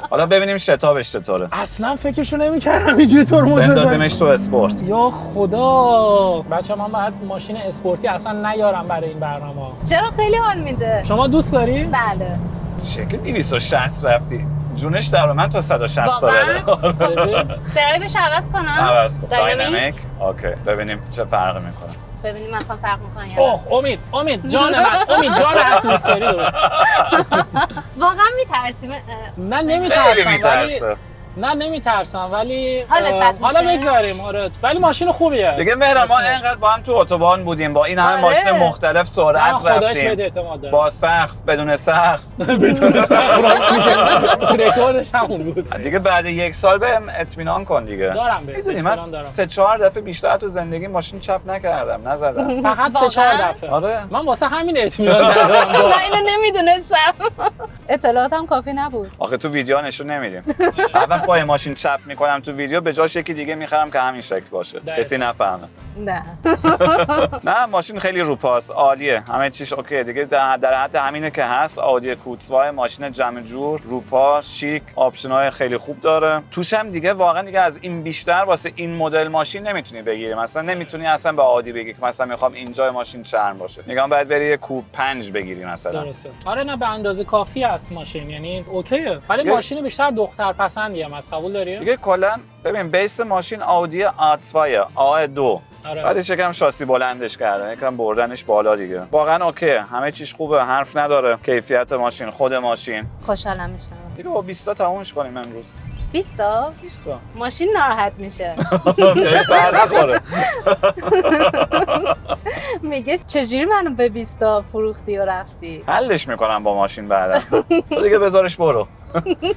[SPEAKER 1] حالا ببینیم شتابش چطوره.
[SPEAKER 2] اصلا فکرشو نمی‌کردم اینجوری ترمز بزنم.
[SPEAKER 1] بندازیمش تو اسپورت.
[SPEAKER 2] یا خدا بچه من باید ماشین اسپورتی اصلا نیارم برای این برنامه.
[SPEAKER 3] چرا خیلی حال میده.
[SPEAKER 2] شما دوست داری؟
[SPEAKER 3] بله.
[SPEAKER 1] شکل 260 رفتی. جونش در من تا 160 تا بره.
[SPEAKER 3] درایوش عوض کنم؟
[SPEAKER 1] عوض کن.
[SPEAKER 3] داینامیک؟
[SPEAKER 1] داینامیک. اوکی. ببینیم چه فرقی میکنه.
[SPEAKER 3] ببینیم مثلا فرق میکنه یا نه.
[SPEAKER 2] اوه امید جان من امید جان هر کی دوست داری درست.
[SPEAKER 3] واقعا میترسیم.
[SPEAKER 2] من
[SPEAKER 1] خیلی
[SPEAKER 2] نمیترسم ولی
[SPEAKER 1] میترسه.
[SPEAKER 2] نه نمیترسم ولی
[SPEAKER 3] حالت بد میشه؟
[SPEAKER 2] حالا بگذاریم آره ولی ماشین خوبیه
[SPEAKER 1] دیگه مهران ما اینقدر با هم تو اتوبان بودیم با این همه
[SPEAKER 3] آره.
[SPEAKER 1] ماشین مختلف
[SPEAKER 2] نه،
[SPEAKER 1] سرعت
[SPEAKER 2] خدایش بهت
[SPEAKER 1] رفتیم
[SPEAKER 2] اعتماد دارم.
[SPEAKER 1] با سقف بدون سقف
[SPEAKER 2] بدون سقف رکوردش همون بود.
[SPEAKER 1] دیگه بعد یک سال بهم اطمینان کن دیگه.
[SPEAKER 2] دارم بهت
[SPEAKER 1] میدونی
[SPEAKER 2] اطمینان
[SPEAKER 1] من
[SPEAKER 2] دارم.
[SPEAKER 1] 3-4 دفعه بیشتر تو زندگی ماشین چپ نکردم نزدم.
[SPEAKER 2] فقط 3-4
[SPEAKER 3] واقعا؟
[SPEAKER 2] دفعه.
[SPEAKER 1] آره.
[SPEAKER 2] من واسه همین اطمینان ندارم.
[SPEAKER 3] من اینو نمیدونستم. اطلاعاتم کافی نبود.
[SPEAKER 1] آخه تو ویدیو نشون نمیدیم. هر وقت با یه ماشین چپ میکنم تو ویدیو به جاش یکی دیگه میخرم که همین شکل باشه.
[SPEAKER 2] دقیقاً.
[SPEAKER 1] کسی نفهمه.
[SPEAKER 3] نه.
[SPEAKER 1] نه ماشین خیلی روپاس عالیه همه چیش اوکی دیگه در حد همینه که هست. آودی کوتسوای ماشین جمع جور روپاس شیک آپشن‌های خیلی خوب داره توش هم دیگه واقعا دیگه از این بیشتر واسه این مدل ماشین نمیتونی بگیری. مثلا نمیتونی اصلا به عادی بگی که مثلا میخوام اینجا ماشین چرم باشه نگاه باید بری یه کوب 5 بگیری مثلا.
[SPEAKER 2] درسته. آره نه به اندازه کافی است ماشین یعنی اوکیه ولی
[SPEAKER 1] دیگه-
[SPEAKER 2] ماشین بیشتر دختر پسندی هم از قبول داری؟
[SPEAKER 1] دیگه کلا ببین بیس ماشین آودی آتسوای آ2
[SPEAKER 2] آره.
[SPEAKER 1] بعدش یکم شاسی بلندش کردن یکم بردنش بالا دیگه واقعا اوکیه همه چیش خوبه حرف نداره کیفیت ماشین خود ماشین
[SPEAKER 3] خوشحالم میشم.
[SPEAKER 1] دیگه با 20 تا تمومش کنیم امروز
[SPEAKER 3] 20 تا
[SPEAKER 1] 20 تا
[SPEAKER 3] ماشین ناراحت میشه.
[SPEAKER 1] بهش بر نخوره.
[SPEAKER 3] میگه چجوری منو به 20 تا فروختی و رفتی؟
[SPEAKER 1] حلش میکنم با ماشین بعدا تو دیگه بذارش برو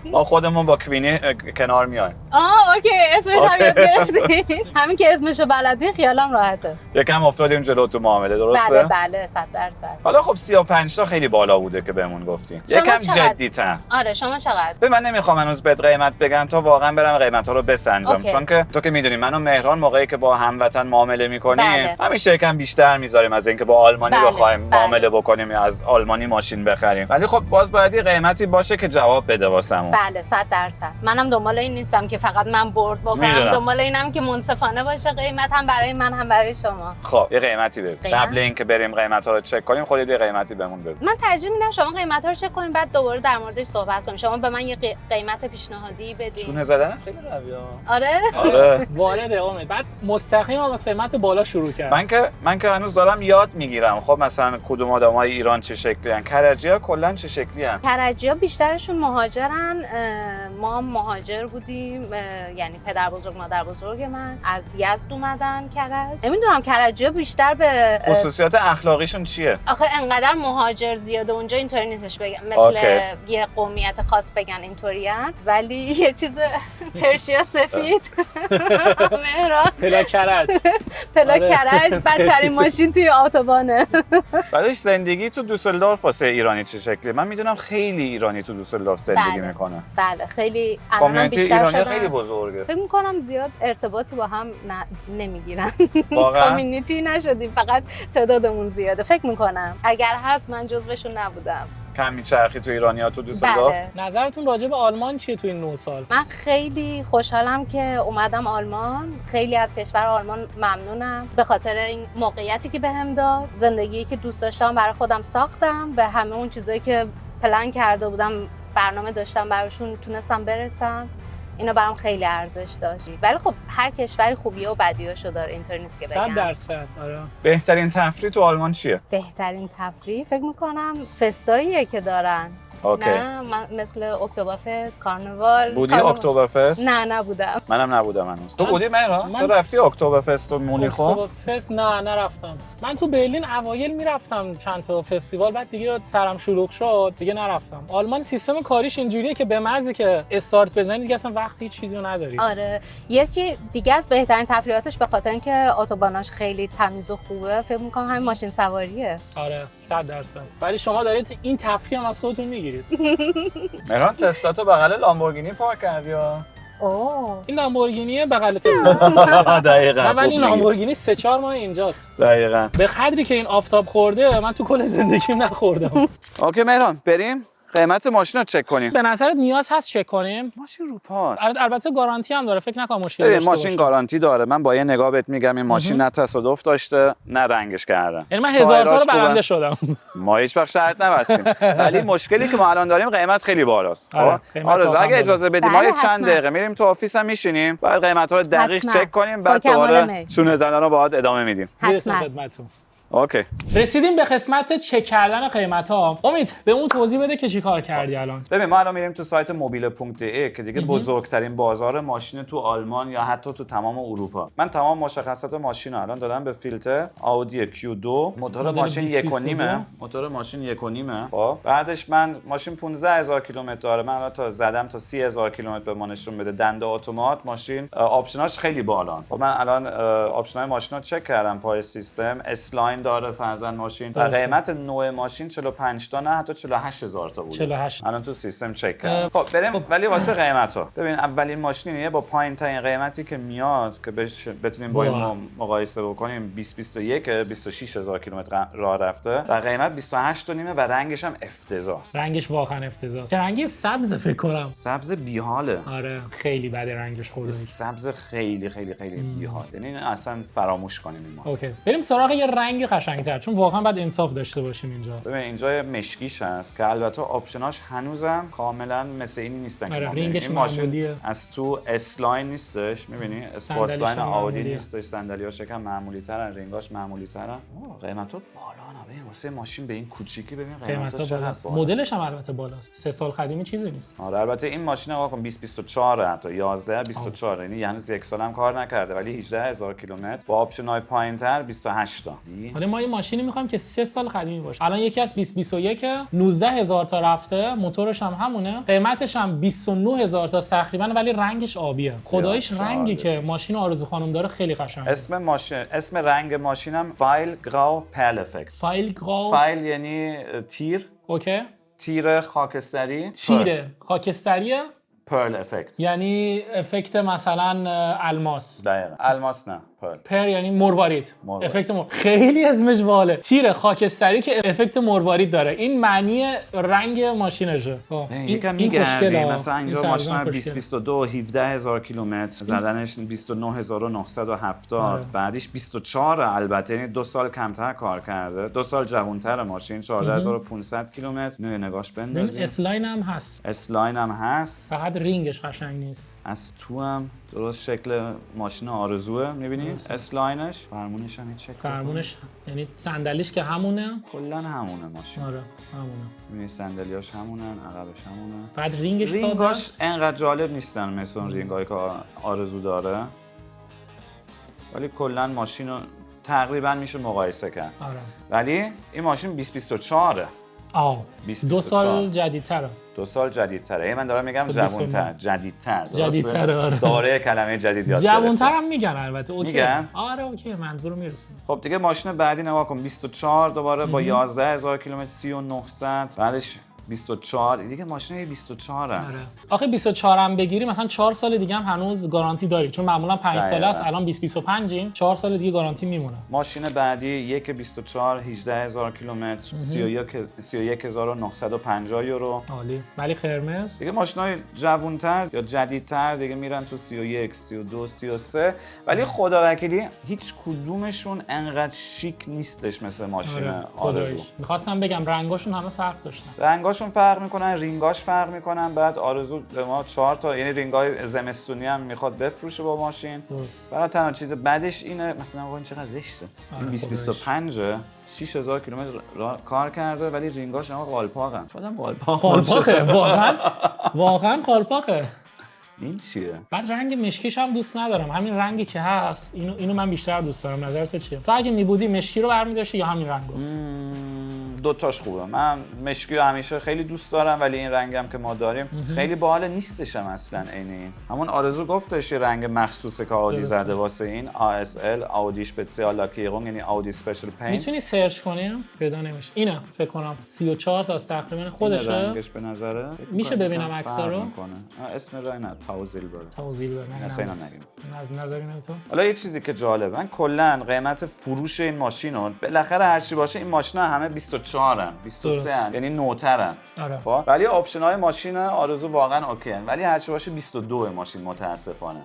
[SPEAKER 1] ما خودمون با کوینی کنار میایم
[SPEAKER 3] اوکی اسمش هم یاد گرفتی. همین که اسمشو بلدی خیالم راحته.
[SPEAKER 1] یکم افتادیم جلو تو معامله درسته
[SPEAKER 3] بله بله 100%.
[SPEAKER 1] حالا خب 35 تا خیلی بالا بوده که بهمون گفتی
[SPEAKER 3] شما
[SPEAKER 1] یکم
[SPEAKER 3] چقدر؟
[SPEAKER 1] جدی‌تر
[SPEAKER 3] آره شما چقدر؟
[SPEAKER 1] به من نمیخوام هنوز بهت قیمت بگم تا واقعا برم قیمت ها رو بسنجم
[SPEAKER 3] اوکی.
[SPEAKER 1] چون که تو که میدونی من و مهران موقعی که با هموطن معامله میکنیم
[SPEAKER 3] بله.
[SPEAKER 1] همیشه یکم بیشتر میذاریم از اینکه با آلمانی
[SPEAKER 3] بله،
[SPEAKER 1] بخوایم
[SPEAKER 3] بله.
[SPEAKER 1] معامله بکنیم یا از آلمانی ماشین بخریم ولی خب باز باید یه قیمتی باشه که جواب بده واسمون.
[SPEAKER 3] بله 100%. منم دنبال این نیستم که فقط من برد بکنم.
[SPEAKER 1] میدونم.
[SPEAKER 3] دنبال اینم که منصفانه باشه قیمت هم برای من هم برای شما.
[SPEAKER 1] خب یه قیمتی بده
[SPEAKER 3] قیمت؟
[SPEAKER 1] قبل اینکه بریم قیمت ها رو چک کنیم خودت یه قیمتی بهمون بده.
[SPEAKER 3] من ترجیح میدم شما قیمت ها رو چک کنین بعد دوباره در موردش صحبت کنیم. شما به من یه قیمت پیشنهادی بدین.
[SPEAKER 1] چونه زدن خیلی رویا.
[SPEAKER 3] آره
[SPEAKER 1] آره
[SPEAKER 2] وارده امید بعد مستقیم از قیمت بالا شروع کرد.
[SPEAKER 1] من که هنوز دارم یاد میگیرم. خب مثلا کدوم آدمای ایران چه شکلی ان کرجی‌ها کلا چه شکلی ان
[SPEAKER 3] کرجی‌ها بیشترشون مهاجرن. ما هم مهاجر بودیم. یعنی پدر بزرگ مادر بزرگ من از یزد اومدن کرج. نمیدونم کرجی‌ها بیشتر به
[SPEAKER 1] خصوصیات اخلاقیشون چیه؟
[SPEAKER 3] آخه انقدر مهاجر زیاده اونجا اینطوری نیستش بگم مثل
[SPEAKER 1] اوکی.
[SPEAKER 3] یه قومیت خاص بگن اینطورین ولی یه چیز پرشیا سفید مهران
[SPEAKER 2] پلا کرج
[SPEAKER 3] پلا
[SPEAKER 2] آره.
[SPEAKER 3] کرج بدترین ماشین توی اتوبانه.
[SPEAKER 1] بعدش زندگی تو دوسلدورف واسه ایرانی چه شکلی؟ من میدونم خیلی ایرانی تو دوسلدورف زندگی
[SPEAKER 3] بله.
[SPEAKER 1] میکنه.
[SPEAKER 3] بله خیلی الان
[SPEAKER 1] کامیونیتی
[SPEAKER 3] بیشتر
[SPEAKER 1] ایرانی
[SPEAKER 3] شدن.
[SPEAKER 1] خیلی بزرگه.
[SPEAKER 3] فکر میکنم زیاد ارتباطی با هم نمیگیرن.
[SPEAKER 1] واقعا؟
[SPEAKER 3] کامیونیتی نشدیم فقط تعدادمون زیاده فکر میکنم اگر هست من جزوشون نبودم.
[SPEAKER 1] کم میچرخی تو ایرانی‌ها تو دوسلدورف؟
[SPEAKER 3] بله
[SPEAKER 2] نظرتون راجع به آلمان چیه تو این 9 سال؟
[SPEAKER 3] من خیلی خوشحالم که اومدم آلمان. خیلی از کشور آلمان ممنونم به خاطر این موقعیتی که بهم داد. زندگی که دوست داشتم برای خودم ساختم. به همه اون چیزایی که پلن کرده بودم برنامه داشتم براشون تونستم برسم. اینا برام خیلی ارزش داشت. ولی خب هر کشوری خوبیه و بدیاشو داره اینطور نیست که بگم.
[SPEAKER 2] 100% آره.
[SPEAKER 1] بهترین تفریح تو آلمان چیه؟
[SPEAKER 3] بهترین تفریح فکر میکنم فستاییه که دارن.
[SPEAKER 1] اوکی.
[SPEAKER 3] نه من مثل اکتبرفست، کارناوال.
[SPEAKER 1] بودی اکتبرفست؟
[SPEAKER 3] نه نبودم.
[SPEAKER 1] منم نبودم هنوز. تو بودی مهران؟
[SPEAKER 2] من
[SPEAKER 1] تو رفتی اکتبرفست و مونیخو؟
[SPEAKER 2] فست نه نرفتم. من تو برلین اوایل میرفتم چند تا فستیوال، بعد دیگه سرم شلوغ شد دیگه نرفتم. آلمان سیستم کاریش اینجوریه که به محضی که استارت بزنی دیگه اصلا وقت هیچ چیزی رو نداری.
[SPEAKER 3] آره یکی دیگه از بهترین تفریحاتش به خاطر اینکه اتوباناش خیلی تمیز و خوبه فکر می‌کنم همین ماشین سواریه.
[SPEAKER 2] آره 100%. ولی شما دارید این تفریح هم از خودتون میگیرید.
[SPEAKER 1] مهران تسلا بغل لامبورگینی پارک کردی یا؟
[SPEAKER 3] اوه
[SPEAKER 2] این لامبورگینی بغل تسلا.
[SPEAKER 1] دقیقاً.
[SPEAKER 2] ولی این لامبورگینی 3-4 ماه اینجاست.
[SPEAKER 1] دقیقاً.
[SPEAKER 2] به قدری که این آفتاب خورده من تو کل زندگیم نخوردم.
[SPEAKER 1] اوکی مهران بریم قیمت ماشین رو چک کنیم.
[SPEAKER 2] به نظرت نیاز هست چک کنیم؟
[SPEAKER 1] ماشین رو پاس.
[SPEAKER 2] البته گارانتی هم داره، فکر نکنم مشکل
[SPEAKER 1] ببین
[SPEAKER 2] داشته
[SPEAKER 1] ماشین
[SPEAKER 2] باشه.
[SPEAKER 1] گارانتی داره. من با یه نگاه بهت میگم این ماشین نه تصادف داشته نه رنگش کردن.
[SPEAKER 2] یعنی من 1000 تا رو
[SPEAKER 1] تایراش خوبه.
[SPEAKER 2] برنده شدم.
[SPEAKER 1] ما هیچ وقت شرط نبستیم. ولی مشکلی که ما الان داریم قیمت خیلی بالاست.
[SPEAKER 2] آره،
[SPEAKER 1] خب
[SPEAKER 2] قیمت
[SPEAKER 1] آرزو
[SPEAKER 2] واقعا
[SPEAKER 1] اگه اجازه بدیم ما
[SPEAKER 3] بله،
[SPEAKER 1] یه چند
[SPEAKER 3] حتما.
[SPEAKER 1] دقیقه میریم تو آفیس هم میشینیم بعد قیمت‌ها رو دقیق
[SPEAKER 3] حتما.
[SPEAKER 1] چک کنیم
[SPEAKER 3] با
[SPEAKER 1] بعد
[SPEAKER 3] کمال
[SPEAKER 1] دوباره
[SPEAKER 3] میل.
[SPEAKER 1] شونه زدن رو باهات ادامه میدیم.
[SPEAKER 2] میرسیم
[SPEAKER 3] حتما.
[SPEAKER 2] خدمتتون.
[SPEAKER 1] اوکی.
[SPEAKER 2] رسیدیم به قسمت چک کردن قیمت‌ها. امید به اون توضیح بده که چیکار کردی الان.
[SPEAKER 1] ببین ما الان میریم تو سایت mobile.de که دیگه بزرگترین بازار ماشین تو آلمان یا حتی تو تمام اروپا. من تمام مشخصات ماشین رو الان دادم به فیلتر آودی Q2 موتور
[SPEAKER 2] مدل
[SPEAKER 1] ماشین
[SPEAKER 2] 2022.
[SPEAKER 1] 1.5 موتور ماشین 1.5 خب بعدش من ماشین 15000 کیلومتر داره من الان تا زدم تا 30000 کیلومتر به ما نشون بده دنده اتومات ماشین آپشناش خیلی بالان. خب من الان آپشنای ماشین رو چک کردم پای سیستم اسلاین داره فرزن ماشین و
[SPEAKER 2] درسته.
[SPEAKER 1] قیمت نوع ماشین 45 تا نه حتی 48000 تا بود.
[SPEAKER 2] 48.
[SPEAKER 1] الان تو سیستم چک کردم. خب بریم ولی واسه قیمتا ببین اولین ماشینیه با پایین ترین قیمتی که میاد که بتونیم با این مقایسه بکنیم 2021 26000 کیلومتر راه رفته و قیمت 28 و نیمه و رنگش هم افتضاحه.
[SPEAKER 2] رنگش واقعا افتضاحه. چه رنگی سبز فکر کنم.
[SPEAKER 1] سبز بیحاله.
[SPEAKER 2] آره خیلی بده رنگش خودش.
[SPEAKER 1] سبز خیلی خیلی خیلی بیحال. یعنی اینو اصلا فراموش کنیم این ما.
[SPEAKER 2] اوکی بریم سراغ یه رنگ قشنگ‌تر چون واقعا باید انصاف داشته باشیم اینجا.
[SPEAKER 1] ببین اینجا یه مشکیش هست که البته آپشناش هنوزم کاملا مثل این نیستن که
[SPEAKER 2] آره،
[SPEAKER 1] ما می‌بینیم.
[SPEAKER 2] رینگش
[SPEAKER 1] این ماشین
[SPEAKER 2] معمولیه.
[SPEAKER 1] از تو اسلاین نیستش می‌بینی اسپورت
[SPEAKER 2] صندلیش
[SPEAKER 1] لاین
[SPEAKER 2] هم
[SPEAKER 1] آودی
[SPEAKER 2] معمولیه.
[SPEAKER 1] نیستش صندلی‌هاش یکم معمولی‌ترن رینگاش معمولی‌ترن قیمتات بالا ببین واسه ماشین به این کوچیکی ببین قیمتات
[SPEAKER 2] قیمتا
[SPEAKER 1] چقدر
[SPEAKER 2] بالاست.
[SPEAKER 1] بالا.
[SPEAKER 2] مدلش هم البته بالاست. 3 سال قدیمی چیزی نیست.
[SPEAKER 1] آره البته این ماشین آقا کن 2024 حتی 11 24 یعنی هنوز یک سال هم کار نکرده ولی 18000 کیلومتر با آپشن‌های پایین‌تر 28 تا.
[SPEAKER 2] حالا ما یه ماشینی می‌خوایم که 3 سال قدیمی باشه. الان یکی از 2021 19000 تا رفته، موتورش هم همونه، قیمتش هم 29000 تا تقریبا ولی رنگش آبیه. خداییش رنگی که ماشین آرزو خانم داره خیلی قشنگه.
[SPEAKER 1] اسم رنگ ماشینم فایل گراو پرل افکت.
[SPEAKER 2] فایل گراو.
[SPEAKER 1] فایل یعنی تیر
[SPEAKER 2] اوکی.
[SPEAKER 1] تیر خاکستری
[SPEAKER 2] تیره خاکستریه
[SPEAKER 1] پرل افکت
[SPEAKER 2] یعنی افکت مثلا الماس.
[SPEAKER 1] دقیقاً الماس نه پرل.
[SPEAKER 2] پر یعنی مروارید.
[SPEAKER 1] مروارید.
[SPEAKER 2] افکت خیلی اسمش باله. تیر خاکستری که افکت مروارید داره. این معنی رنگ ماشینشه.
[SPEAKER 1] یکم میگردیم مثلا اینجا ماشین 2022 17000 کیلومتر زدنش 29970 بعدش 24 البته یعنی 2 سال کمتر کار کرده 2 سال جوانتر ماشین 14500 کیلومتر اینو نگاش بندازیم.
[SPEAKER 2] اسلاین هم هست.
[SPEAKER 1] اسلاین هم هست
[SPEAKER 2] فقط رینگش قشنگ نیست.
[SPEAKER 1] از تو هم درست شکل ماشین آرزوه می‌بینی اسلاینش فرمونش هم چک
[SPEAKER 2] فرمونش یعنی صندلیش که همونه
[SPEAKER 1] کلا همونه ماشین.
[SPEAKER 2] آره همونه.
[SPEAKER 1] می‌بینی صندلیاش همونن عقبش همونه.
[SPEAKER 2] بعد رینگش ساده است.
[SPEAKER 1] انقدر جالب نیستن مثل اون رینگایی که آرزو داره ولی کلا ماشین رو تقریبا میشه مقایسه کرد.
[SPEAKER 2] آره.
[SPEAKER 1] ولی این ماشین 2024
[SPEAKER 2] 2 سال جدیدتره.
[SPEAKER 1] 2 سال جدیدتره. من دارم میگم جوان‌تر جدیدتر.
[SPEAKER 2] جدیدتره آره.
[SPEAKER 1] داره کلمه جدید یاد گرفتم.
[SPEAKER 2] جوان‌تر هم میگن البته. اوکی.
[SPEAKER 1] میگن؟
[SPEAKER 2] آره اوکی منظور رو میرسونه.
[SPEAKER 1] خب دیگه ماشین بعدی نگاه کن 24 دوباره با 11000 کیلومتر 3900 بعدش 24 دیگه ماشین 24
[SPEAKER 2] آره. آخه 24 هم بگیری مثلا 4 سال دیگه هم هنوز گارانتی داری چون معمولا 5 ساله است الان 2025 این 4 سال دیگه گارانتی میمونه.
[SPEAKER 1] ماشین بعدی 124 18000 کیلومتر 31950 یورو.
[SPEAKER 2] عالی. ولی قرمز
[SPEAKER 1] دیگه ماشینای جوان‌تر یا جدیدتر دیگه میرن تو 31 32 33 ولی خداوکیلی هیچ کدومشون انقدر شیک نیستش مثل ماشین آرزو.
[SPEAKER 2] می‌خواستم بگم رنگاشون همه فرق داشتن.
[SPEAKER 1] رنگاش رنگاشون فرق میکنن، رینگاش فرق میکنن. بعد آرزو به ما 4 تا یعنی رینگای زمستونی هم میخواد بفروشه با ماشین.
[SPEAKER 2] درست.
[SPEAKER 1] فقط تنها چیز بعدش اینه مثلا آقا این چقدر زشته. این 2025 6000 کیلومتر کار کرده ولی رینگاش هم قالپاقن. شدم
[SPEAKER 2] قالپاقه واقعا قالپاقه.
[SPEAKER 1] این چیه؟
[SPEAKER 2] بعد رنگ مشکیش هم دوست ندارم. همین رنگی که هست اینو من بیشتر دوست دارم. نظر تو چیه؟ تو اگه میبودی مشکی رو برمی‌داشتی یا همین رنگو؟
[SPEAKER 1] دوتاش خوبه. من مشکی رو همیشه خیلی دوست دارم ولی این رنگم که ما داریم خیلی باحال نیستش هم اصلا عین این. همون آرزو گفتش یه رنگ مخصوصه که آدی زده واسه این ASL آودی اسپیشیال لاکیرونگ یعنی آودی اسپیشال پینت.
[SPEAKER 2] میتونی سرچ کنیم پیدا نمیشه. اینه فکر کنم 34 تا تقریبا خودشه.
[SPEAKER 1] رنگش به نظره
[SPEAKER 2] میشه ببینم عکس‌ها رو.
[SPEAKER 1] اسم رای نه تاوزیل بره.
[SPEAKER 2] توضیح بده. نظری تو.
[SPEAKER 1] حالا یه چیزی که جالبه من کلا قیمت فروش این ماشین رو بالاخره هر چی باشه این ماشینا همه 24 ان 23 ان یعنی نوترن.
[SPEAKER 2] آره.
[SPEAKER 1] خب ولی آپشن‌های ماشین آرزو واقعا اوکی ان ولی هر چی باشه 22 ماشین متاسفانه.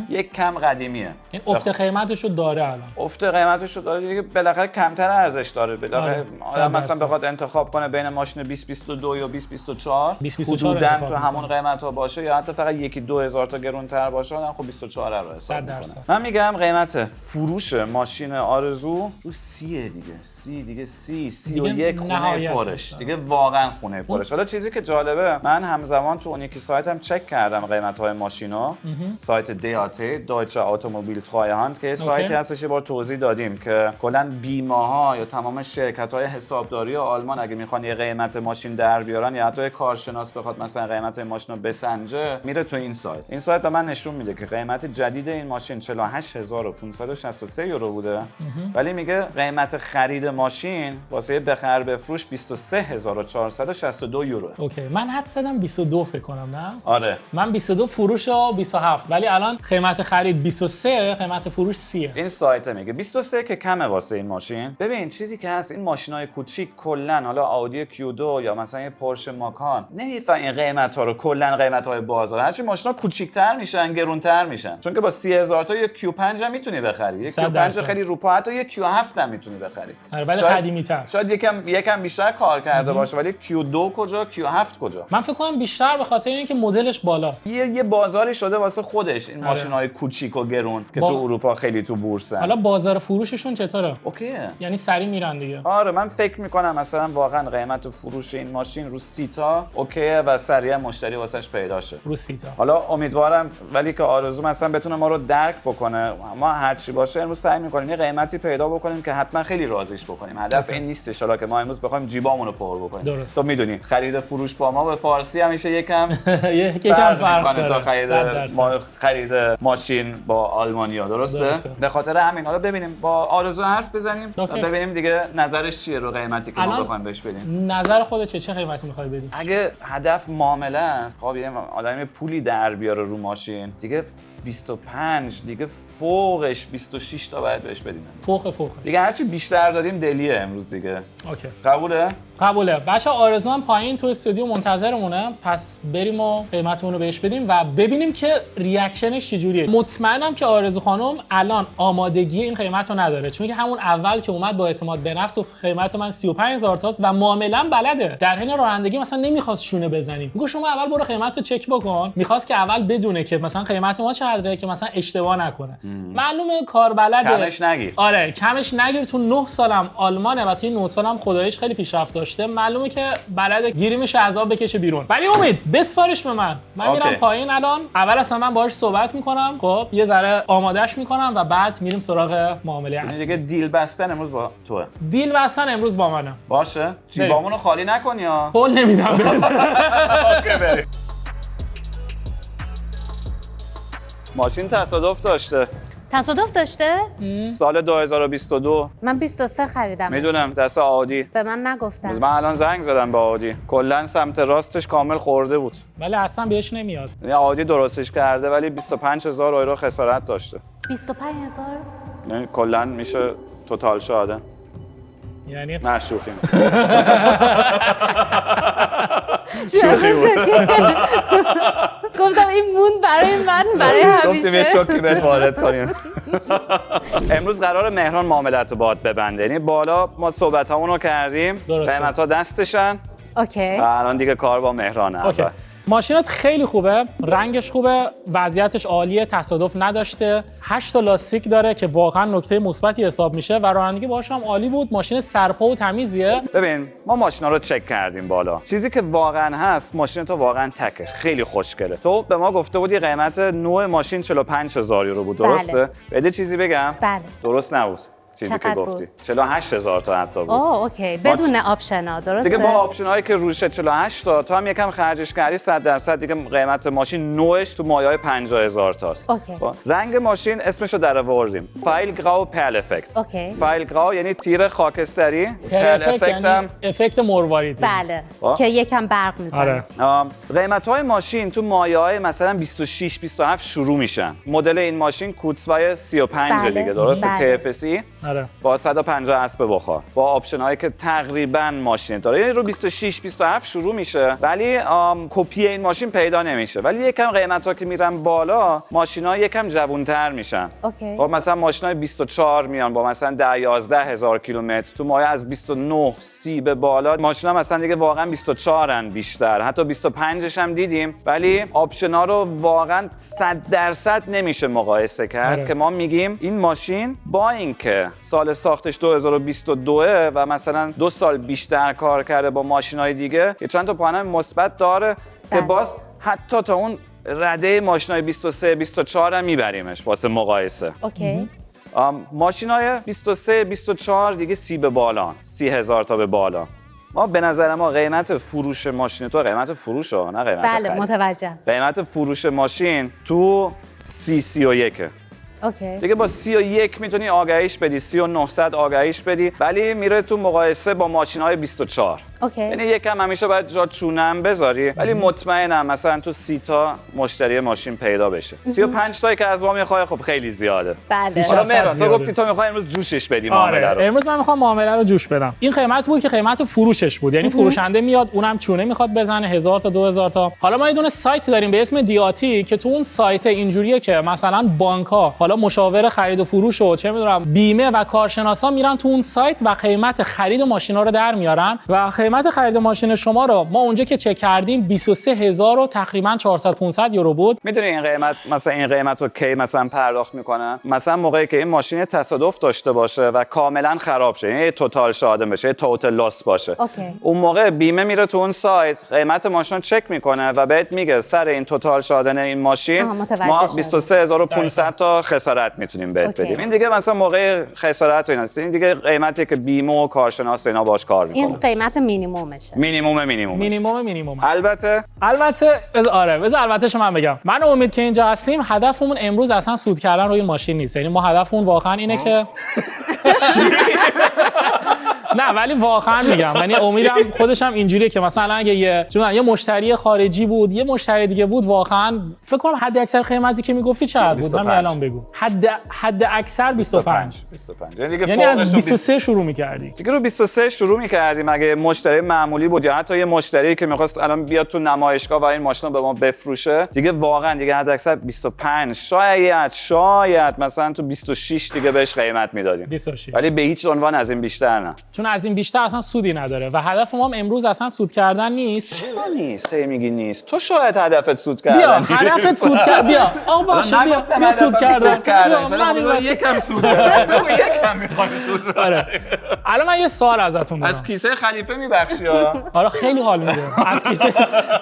[SPEAKER 1] یک کم قدیمیه.
[SPEAKER 2] این افت قیمتشو داره الان.
[SPEAKER 1] افت قیمتشو داره دیگه بالاخره کمتر ارزش داره. بالاخره آدم مثلا بخواد انتخاب کنه بین ماشین 2022 یا 2024 حدوداً تو همون قیمت‌ها باشه یا حتی فقط 1-2 هزار تا گرونتر باشه آدم خب 24 رو حساب می‌کنه. من میگم قیمت فروش ماشین آرزو رو 30 دیگه 31 خونه پرش دیگه واقعا خونه پرش. حالا چیزی که جالبه من همزمان تو اون یکی سایت هم چک کردم قیمت‌های ماشینا. سایت دیاته دایچه اتومبیل ترایهاند که سایتی هستش یه بار توضیح دادیم که کلا بیمه‌ها یا تمام شرکت‌های حسابداری آلمان اگه میخوان یه قیمت ماشین در بیارن یا حتی کارشناس بخواد مثلا قیمت ماشین رو بسنجه میره تو این سایت به من نشون میده که قیمت جدید این ماشین 48563 یورو بوده ولی میگه قیمت خرید ماشین واسه بخر بفروش 23462 یورو.
[SPEAKER 2] اوکی من حد زدم 22 فکر کنم نه؟
[SPEAKER 1] آره
[SPEAKER 2] من 22 فروش و 27 ولی الان قیمت خرید 23 قیمت فروش 30.
[SPEAKER 1] این سایت میگه 23 که کمه واسه این ماشین. ببین چیزی که هست این ماشینای کوچیک کلا حالا آودی Q2 یا مثلا یه پورشه ماکان نمیفهمن این قیمت‌ها رو کلا قیمت‌های بازار هرچی ماشینا کوچیک‌تر میشن گرونتر میشن چون که با 30000 تا یک Q5 هم میتونی بخری یک Q5 خیلی روپا حتی یک Q7 هم میتونی بخری.
[SPEAKER 2] آره ولی قدیمی‌تر
[SPEAKER 1] شاید یکم بیشتر کار کرده باشه ولی Q2 کجا Q7 کجا.
[SPEAKER 2] من فکر کنم بیشتر به خاطر اینکه مدلش بالاست
[SPEAKER 1] یه بازاری شده واسه خودش این ماشین‌های کوچیک و گرون که تو اروپا خیلی تو بورسن.
[SPEAKER 2] حالا بازار فروششون چطوره؟
[SPEAKER 1] اوکیه
[SPEAKER 2] یعنی سری میرن دیگه.
[SPEAKER 1] آره من فکر میکنم مثلا واقعا قیمت فروش این ماشین رو 30 تا اوکیه و سریع مشتری واسش پیدا شه
[SPEAKER 2] رو 30 تا.
[SPEAKER 1] حالا امیدوارم ولی که آرزو مثلا بتونه ما رو درک بکنه. ما هر چی باشه امروز سعی میکنیم یه قیمتی پیدا بکنیم که حتما خیلی راضیش بکنیم. هدف این نیستش حالا که ما امروز بخوایم جیبامون رو پر بکنیم.
[SPEAKER 2] درست.
[SPEAKER 1] تو میدونی خرید فروش با ما به فارسی همیشه یکم
[SPEAKER 2] فرق
[SPEAKER 1] میکنه تا خرید ماشین با آلمانیا. درسته؟ به خاطر همین حالا ببینیم با آرزو حرف بزنیم و ببینیم دیگه نظرش چیه رو قیمتی که ما بخوایم بهش بدیم.
[SPEAKER 2] نظر خودت چه قیمتی می‌خوای بدی؟
[SPEAKER 1] اگه هدف معامله است خب یه آدمی پولی در بیاره رو ماشین دیگه 25 دیگه فوقش 26 تا باید بهش بدیم.
[SPEAKER 2] فوق
[SPEAKER 1] دیگه هرچی بیشتر داریم دلیه امروز دیگه.
[SPEAKER 2] اوکی.
[SPEAKER 1] قبوله.
[SPEAKER 2] بچا آرزو هم پایین تو استودیو منتظرمونه. پس بریم و قیمتمون رو بهش بدیم و ببینیم که ریاکشنش چجوریه. مطمئنم که آرزو خانم الان آمادگی این قیمت رو نداره چون که همون اول که اومد با اعتماد به نفس و قیمت من 35000 تاست و معاملا بلده. در حین رانندگی مثلا نمیخواست شونه بزنیم. میگه شما اول برو قیمت رو چک بکن. میخواست که اول بدونه که مثلا قیمت ما چقدره که مثلا اشتباه نکنه. معلومه کار بلده.
[SPEAKER 1] کمش نگیر.
[SPEAKER 2] آره کمش نگیر. تو 9 سالم آلمانه و تو 9 سالم خداییش خیلی پیشرفت داشته. معلومه که بلده گیریمش از آب بکشه بیرون. ولی امید بسپارش به من میرم پایین الان. اول اصلا من باهاش صحبت میکنم خب یه ذره آمادهش میکنم و بعد میریم سراغ معامله اصلی.
[SPEAKER 1] دیگه دیل بستن امروز با توه.
[SPEAKER 2] دیل بستن امروز با منه.
[SPEAKER 1] باشه. جیبامونو خالی نکنی ها.
[SPEAKER 2] قول نمیدم.
[SPEAKER 1] اوکی بریم. ماشین تصادف داشته.
[SPEAKER 3] تصادف داشته؟
[SPEAKER 1] سال 2022
[SPEAKER 3] من 23 خریدم.
[SPEAKER 1] میدونم دست آدی.
[SPEAKER 3] به من نگفتن.
[SPEAKER 1] من الان زنگ زدم به آدی. کلا سمت راستش کامل خورده بود.
[SPEAKER 2] ولی اصلا بهش نمیاد.
[SPEAKER 1] یعنی آدی درستش کرده ولی 25000 یورو خسارت داشته.
[SPEAKER 3] 25000
[SPEAKER 1] یعنی کلا میشه توتال شاده.
[SPEAKER 2] یعنی
[SPEAKER 1] نشوخیم.
[SPEAKER 3] گفتم این موند برای من برای همیشه.
[SPEAKER 1] گفتیم یه شوکی بهت وارد کنیم. امروز قرار مهران معاملت رو باهات ببنده. یعنی بالا ما صحبتامون رو کردیم. قیمت‌ها دستشن.
[SPEAKER 3] اوکی.
[SPEAKER 1] و الان دیگه کار با مهرانه.
[SPEAKER 2] اوکی. ماشینت خیلی خوبه، رنگش خوبه، وضعیتش عالیه، تصادف نداشته، 8 تا لاستیک داره که واقعا نکته مثبتی حساب میشه و رانندگی باهاش هم عالی بود. ماشین سرپا و تمیزیه.
[SPEAKER 1] ببین ما ماشینا رو چک کردیم بالا. چیزی که واقعا هست ماشین تو واقعا تکه، خیلی خوشگله. تو به ما گفته بودی قیمت نوع ماشین 45000 یورو بود، درسته؟
[SPEAKER 3] بله.
[SPEAKER 1] بده چیزی بگم؟
[SPEAKER 3] بله.
[SPEAKER 1] درست نبود. چیزی که
[SPEAKER 3] چقدر
[SPEAKER 1] گفتی
[SPEAKER 3] بود؟
[SPEAKER 1] 48000 تا حتی بود.
[SPEAKER 3] اوکی، بدون آپشنا، درسته؟
[SPEAKER 1] دیگه با آپشنایی که روشه 48 تا تو هم یکم خرجش کردی 100% دیگه قیمت ماشین نوش تو مایه‌های 50000 تاست.
[SPEAKER 3] اوکی.
[SPEAKER 1] رنگ ماشین اسمشو درآوردیم. فایل گراو پرل افکت.
[SPEAKER 3] اوکی.
[SPEAKER 1] فایل گراو یعنی تیر خاکستری، پرل
[SPEAKER 2] افکت
[SPEAKER 1] افکت هم
[SPEAKER 2] یعنی افکت مروارید.
[SPEAKER 3] بله. که یکم برق میزنه.
[SPEAKER 2] آره.
[SPEAKER 1] قیمت‌های ماشین تو مایه‌های مثلا 26 27 شروع میشن. مدل این ماشین کوتسوای 35
[SPEAKER 3] بله.
[SPEAKER 1] دیگه، درسته؟
[SPEAKER 3] بله.
[SPEAKER 1] TFSI
[SPEAKER 2] آره.
[SPEAKER 1] با 150 اسب بخار، با آپشن‌هایی که تقریباً ماشین داره، یعنی رو 26 27 شروع میشه، ولی کپی این ماشین پیدا نمیشه. ولی یکم قیمت‌ها که میرن بالا، ماشین‌ها یکم جوان‌تر میشن.
[SPEAKER 3] اوکی.
[SPEAKER 1] خب مثلا ماشین‌های 24 میان با مثلا 10 11 هزار کیلومتر، تو مایه از 29 30 به بالا ماشینا مثلا دیگه واقعا 24 ان بیشتر، حتی 25 هم دیدیم، ولی آپشن‌ها رو واقعا 100% نمیشه مقایسه کرد. که ما میگیم این ماشین با اینکه سال ساختش 2022 و مثلا 2 سال بیشتر کار کرده با ماشین‌های دیگه، یه چند تا پوان مثبت داره که باز حتی تا اون رده ماشین‌های 23 24 هم میبریمش واسه مقایسه.
[SPEAKER 3] اوکی.
[SPEAKER 1] ماشین‌های 23 24 دیگه 30 به بالا، 30,000 تا به بالا. ما به نظر ما قیمت فروش ماشین تو قیمت فروش ها، نه قیمت
[SPEAKER 3] بله،
[SPEAKER 1] خرید.
[SPEAKER 3] متوجه.
[SPEAKER 1] قیمت فروش ماشین تو 31.
[SPEAKER 3] اوکی.
[SPEAKER 1] دیگه با 31 میتونی آگهیش بدی، 3900 آگهیش بدی، ولی میره تو مقایسه با ماشین‌های 24.
[SPEAKER 3] اوکی.
[SPEAKER 1] یعنی یکم همیشه باید جا چونم بذاری، ولی مطمئنم مثلا تو 30 تا مشتری ماشین پیدا بشه. 35 تایی که از ما میخوای خب خیلی زیاده.
[SPEAKER 3] بله.
[SPEAKER 1] حالا
[SPEAKER 2] بیشتر
[SPEAKER 1] مهران تو
[SPEAKER 2] زیاده.
[SPEAKER 1] گفتی تو میخوای امروز جوشش بدی معامله
[SPEAKER 2] آره.
[SPEAKER 1] رو.
[SPEAKER 2] امروز من میخوام معامله رو جوش بدم. این قیمت بود که قیمت فروشش بود، یعنی فروشنده میاد اونم چونه میخواد بزنه 1000 تا 2000 تا. حالا ما یه دونه سایت داریم به اسم دیاتی که تو اون سایت اینجوریه که مثلا بانک‌ها، حالا مشاور خرید و فروش و چه میدونم بیمه و کارشناسا میرن تو اون سایت و قیمت خرید ماشینا رو در میارن و قیمت خرید ماشین شما رو ما اونجا که چک کردیم 23000 و تقریبا 400 500 یورو بود.
[SPEAKER 1] میدونی این قیمت مثلا این قیمت رو کی مثلا پرداخت میکنن؟ مثلا موقعی که این ماشین تصادف داشته باشه و کاملا خراب شه، یعنی توتال شادم بشه، توتال لاس باشه.
[SPEAKER 3] اوکی.
[SPEAKER 1] اون موقع بیمه میره تو اون سایت قیمت ماشین رو چک میکنه و بهت میگه سر این توتال شادن این ماشین ما 23500 تا خسارت میتونیم بهت بدیم. این دیگه مثلا موقع خسارت و ایناست. این دیگه قیمتی که بیمه و کارشناس اینا باش کار میکنه.
[SPEAKER 3] این قیمت مینیمومشه.
[SPEAKER 2] مینیمم.
[SPEAKER 1] البته
[SPEAKER 2] البته من بگم من امید که اینجا هستیم هدفمون امروز اصلا سود کردن روی این ماشین نیست، یعنی ما هدفمون واقعا اینه که نه ولی واقعا میگم، یعنی امیدم خودش هم اینجوریه که مثلا اگه یه مشتری خارجی بود، یه مشتری دیگه بود، واقعا فکر کنم حد اکثر قیمتی که میگفتی چقدر بود؟ همین الان بگو. حد اکثر 25. یعنی از 23 شروع می‌کردی.
[SPEAKER 1] دیگه رو 23 شروع می‌کردیم. اگه مشتری معمولی بود یا حتی یه مشتری که می‌خواست الان بیاد تو نمایشگاه و این ماشین رو به ما بفروشه، دیگه واقعا دیگه حد اکثر 25 شاید مثلا تو 26 دیگه بهش قیمت میدادیم.
[SPEAKER 2] 26.
[SPEAKER 1] ولی به هیچ عنوان از این بیشتر نه.
[SPEAKER 2] چون از این بیشتر اصلا سودی نداره و هدف ما هم امروز اصلا سود کردن نیست.
[SPEAKER 1] چرا نیست؟ میگی نیست. تو شاید هدفت سود کردن.
[SPEAKER 2] بیا هدفت سود کردن. بیا آقا باشه بیا سود کردن.
[SPEAKER 1] من یکم سود کردم. یکم میخوام سود.
[SPEAKER 2] آره. الان من یه سوال ازتون دارم.
[SPEAKER 1] از کیسه خلیفه میبخشی ها؟
[SPEAKER 2] آره خیلی حال میده.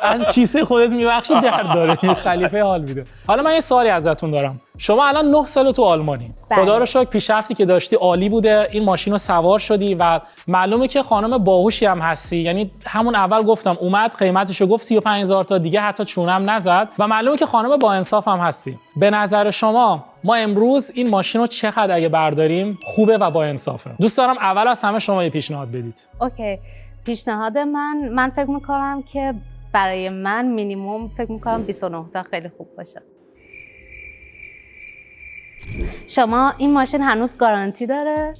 [SPEAKER 2] از کیسه خودت میبخشی درد داره. خلیفه حال میده. حالا من یه سوالی ازتون دارم. شما الان 9 سال تو آلمانی. خدا رو شکر پیشرفتی که داشتی عالی بوده. این ماشین رو سوار شدی و معلومه که خانم باهوشی هم هستی. یعنی همون اول گفتم اومد قیمتشو گفت 35000 تا، دیگه حتی چونم نزد و معلومه که خانم با انصاف هم هستی. به نظر شما ما امروز این ماشین رو چقدر اگه برداریم خوبه و با انصافه؟ دوست دارم اول از همه شما یه پیشنهاد بدید.
[SPEAKER 3] اوکی. پیشنهاد من فکر می‌کنم که برای من مینیمم فکر می‌کنم 29 تا خیلی خوب باشه. شما این ماشین هنوز گارانتی داره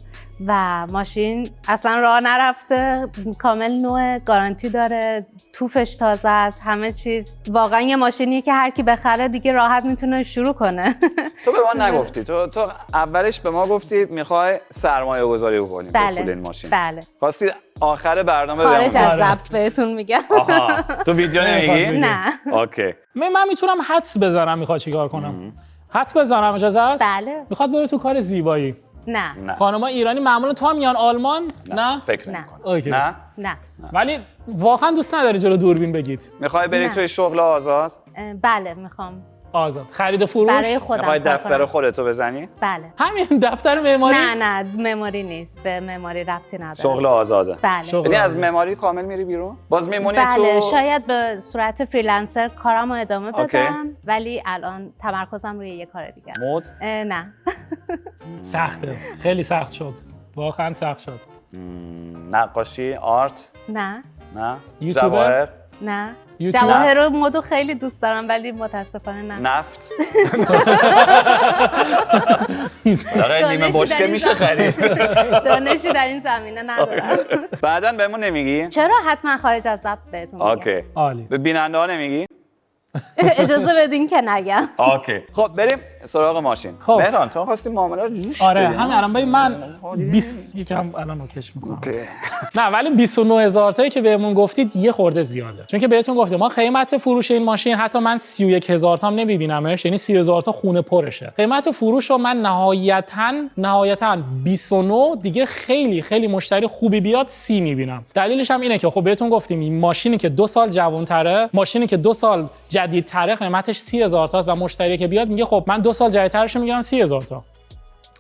[SPEAKER 3] و ماشین اصلا راه نرفته، کامل نوع، گارانتی داره، توفش تازه است، همه چیز. واقعا یه ماشینیه که هر کی بخره دیگه راحت میتونه شروع کنه.
[SPEAKER 1] تو به ما نگفتی، تو اولش به ما گفتی میخوای سرمایه گذاری بکنیم به پول این ماشین.
[SPEAKER 3] بله.
[SPEAKER 1] خواستی آخر برنامه
[SPEAKER 3] خارج از ضبط بهتون میگم.
[SPEAKER 1] آها، تو ویدیو نمیگی؟
[SPEAKER 3] نه.
[SPEAKER 1] اوکی.
[SPEAKER 2] من میتونم حدس بزنم میخواد چیکار کنم. حدس بزنم اجازه است؟
[SPEAKER 3] بله.
[SPEAKER 2] میخواد بره تو کار زیبایی.
[SPEAKER 3] نه.
[SPEAKER 2] خانم‌ها ایرانی معمولا تو هم میان آلمان؟ نه.
[SPEAKER 1] فکر
[SPEAKER 3] نه.
[SPEAKER 1] نمی‌کنم.
[SPEAKER 2] اوکی.
[SPEAKER 1] نه.
[SPEAKER 2] ولی واقعا دوست نداری جلو دوربین بگید.
[SPEAKER 1] میخوای بری
[SPEAKER 3] نه.
[SPEAKER 1] توی شغل آزاد؟
[SPEAKER 3] بله میخوام.
[SPEAKER 2] آزاد. خرید و فروش؟
[SPEAKER 3] برای خودم.
[SPEAKER 1] میخوای
[SPEAKER 3] کار
[SPEAKER 1] دفتر
[SPEAKER 3] کنم.
[SPEAKER 1] خودتو بزنی؟
[SPEAKER 3] بله.
[SPEAKER 2] همین دفتر معماری؟
[SPEAKER 3] نه معماری نیست، به معماری ربطی نداره.
[SPEAKER 1] شغل آزاده.
[SPEAKER 3] بله.
[SPEAKER 2] شغل
[SPEAKER 1] یعنی از معماری کامل میری بیرون؟ باز میمونی
[SPEAKER 3] بله،
[SPEAKER 1] تو؟
[SPEAKER 3] شاید به صورت فریلنسر کارم رو ادامه بدم.
[SPEAKER 1] اوکی.
[SPEAKER 3] ولی الان تمرکزم روی یه کار دیگه.
[SPEAKER 1] مود؟
[SPEAKER 3] نه.
[SPEAKER 2] سخته. خیلی سخت شد. واقعا سخت شد.
[SPEAKER 1] نقاشی، آرت؟
[SPEAKER 3] نه.
[SPEAKER 1] نه.
[SPEAKER 2] یوتیوبر؟
[SPEAKER 1] جواهر؟
[SPEAKER 3] نه.
[SPEAKER 2] یوتیوب؟
[SPEAKER 3] جواهر رو مدو خیلی دوست دارم ولی متاسفانه نه.
[SPEAKER 1] نفت؟ دقیقا نیمه بشکه میشه خرید.
[SPEAKER 3] دانشی در این زمینه ندارم.
[SPEAKER 1] بعداً بهمون نمیگی؟
[SPEAKER 3] چرا؟ حتما خارج از ضبط بهتون میگم.
[SPEAKER 1] اوکی.
[SPEAKER 2] عالی.
[SPEAKER 1] به بیننده ها نمیگی؟
[SPEAKER 3] اجازه بدین که نگم.
[SPEAKER 1] اوکی. خب بریم سراغ ماشین.
[SPEAKER 2] خب.
[SPEAKER 1] مهران تو خواستی معاملات جوش
[SPEAKER 2] آره
[SPEAKER 1] بدی.
[SPEAKER 2] همین الان ببین من 20 یکم الان اوکیش میکنم.
[SPEAKER 1] اوکی.
[SPEAKER 2] نه ولی 29000 تایی که بهمون گفتید یه خورده زیاده. چون که بهتون گفتم ما قیمت فروش این ماشین حتی من 31000 تا هم نمیبینمش، یعنی 30000 تا خونه پرشه. قیمت فروش رو من نهایتاً 29 دیگه خیلی مشتری خوبی بیاد 30 میبینم. دلیلش هم اینه که خب بهتون گفتیم این ماشینی که 2 سال جوان‌تره، ماشینی که 2 سال جدیدتره قیمتش 30000 تاست و مشتری که بیاد میگه خب من 2 سال جدیدترش رو میگیرم 30000 تا.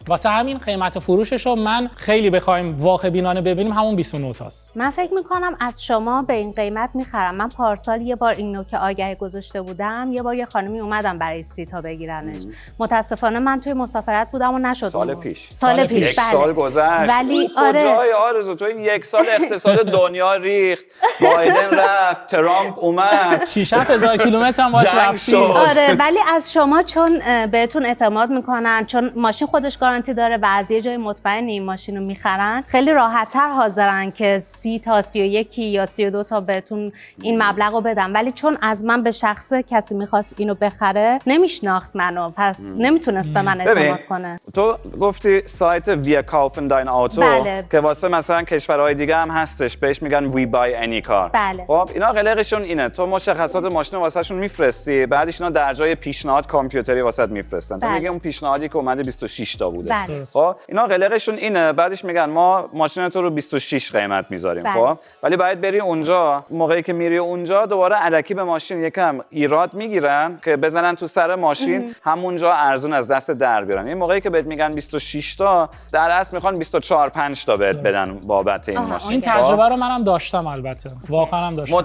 [SPEAKER 2] واسه همین قیمت فروشش رو من خیلی بخوایم واقع بینانه ببینیم همون 29 تاست.
[SPEAKER 3] من فکر میکنم از شما به این قیمت میخرم. من پارسال یه بار این نوک آگهی گذاشته بودم، یه بار یه خانمی اومدم برای 30 تا بگیرنش. متاسفانه من توی مسافرت بودم و نشد.
[SPEAKER 1] سال پیش.
[SPEAKER 3] سال پیش
[SPEAKER 1] یک
[SPEAKER 3] بله.
[SPEAKER 1] سال گذشت.
[SPEAKER 3] ولی
[SPEAKER 1] کجای آرزو تو این یک سال اقتصاد دنیا ریخت، بایدن رفت، ترامپ اومد،
[SPEAKER 2] 6-7000 کیلومتر هم باش
[SPEAKER 1] جنگ
[SPEAKER 2] رفتی.
[SPEAKER 1] شد.
[SPEAKER 3] آره ولی از شما چون بهتون اعتماد میکنن، چون ماشین خودش گارانتی داره و از یه جای مطمئن این ماشین رو میخرن، خیلی راحت‌تر حاضرن که 30 تا 31 یا 32 تا بهتون این مبلغ رو بدن. ولی چون از من به شخص کسی میخواست اینو بخره نمیشناخت منو، پس نمیتونست به من اعتماد کنه.
[SPEAKER 1] تو گفتی سایت وی کاوفن داین آتو
[SPEAKER 3] بله.
[SPEAKER 1] که واسه مثلا کشورهای دیگه هم هستش، بهش میگن وی بای انی کار.
[SPEAKER 3] بله.
[SPEAKER 1] خب اینا قلقشون اینه، تو مشخصات ماشین واسهشون میفرستی، بعدش اینا در جای پیشنهاد کامپیوتری واسط میفرستن. تو
[SPEAKER 3] بله.
[SPEAKER 1] میگی اون پیشنهادی که اومده 26 تا بوده.
[SPEAKER 3] بله.
[SPEAKER 1] خب اینا قلقشون اینه، بعدش میگن ما ماشین تو رو 26 قیمت میذاریم.
[SPEAKER 3] بله.
[SPEAKER 1] خب ولی باید بری اونجا، موقعی که میری اونجا دوباره الکی به ماشین یکم ایراد میگیرن که بزنن تو سر ماشین همونجا ارزون از دست در بیارن. این موقعی که بهت میگن 26 تا در اصل میخوان 24-5 تا بهت بدن بابت این ماشین.
[SPEAKER 2] این تجربه رو منم داشتم البته. واقعا هم داشتم.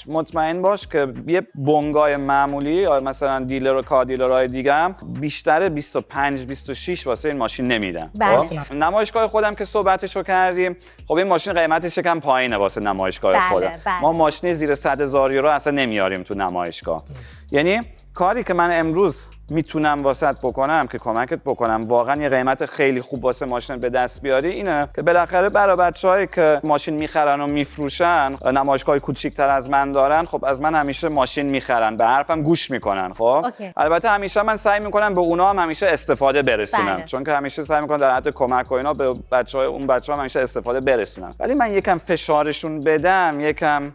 [SPEAKER 1] مطمئن باش که یه بنگای معمولی یا مثلا دیلر و کار دیلرهای دیگه هم بیشتر 25-26 واسه این ماشین نمیدن.
[SPEAKER 3] بله.
[SPEAKER 1] خب؟ نمایشگاه خودم که صحبتشو کردیم، خب این ماشین قیمتش یکم پایینه واسه نمایشگاه
[SPEAKER 3] بله،
[SPEAKER 1] خودم.
[SPEAKER 3] بله.
[SPEAKER 1] ما ماشین زیر 100,000 یورو اصلا نمیاریم تو نمایشگاه. یعنی کاری که من امروز میتونم واسط بکنم که کمکت بکنم واقعا یه قیمت خیلی خوب واسه ماشین به دست بیاری اینه که بالاخره برای بچه‌هایی که ماشین میخرن و میفروشن، نمایشگاه کوچیک‌تر از من دارن، خب از من همیشه ماشین میخرن، به حرفم گوش میکنن. خب
[SPEAKER 3] اوکی.
[SPEAKER 1] البته همیشه من سعی میکنم به اونا هم همیشه استفاده برسونم.
[SPEAKER 3] بله.
[SPEAKER 1] چون که همیشه سعی میکنم در حد کمک و اینا به بچه‌ها همیشه استفاده برسونم. ولی من یکم فشارشون بدم، یکم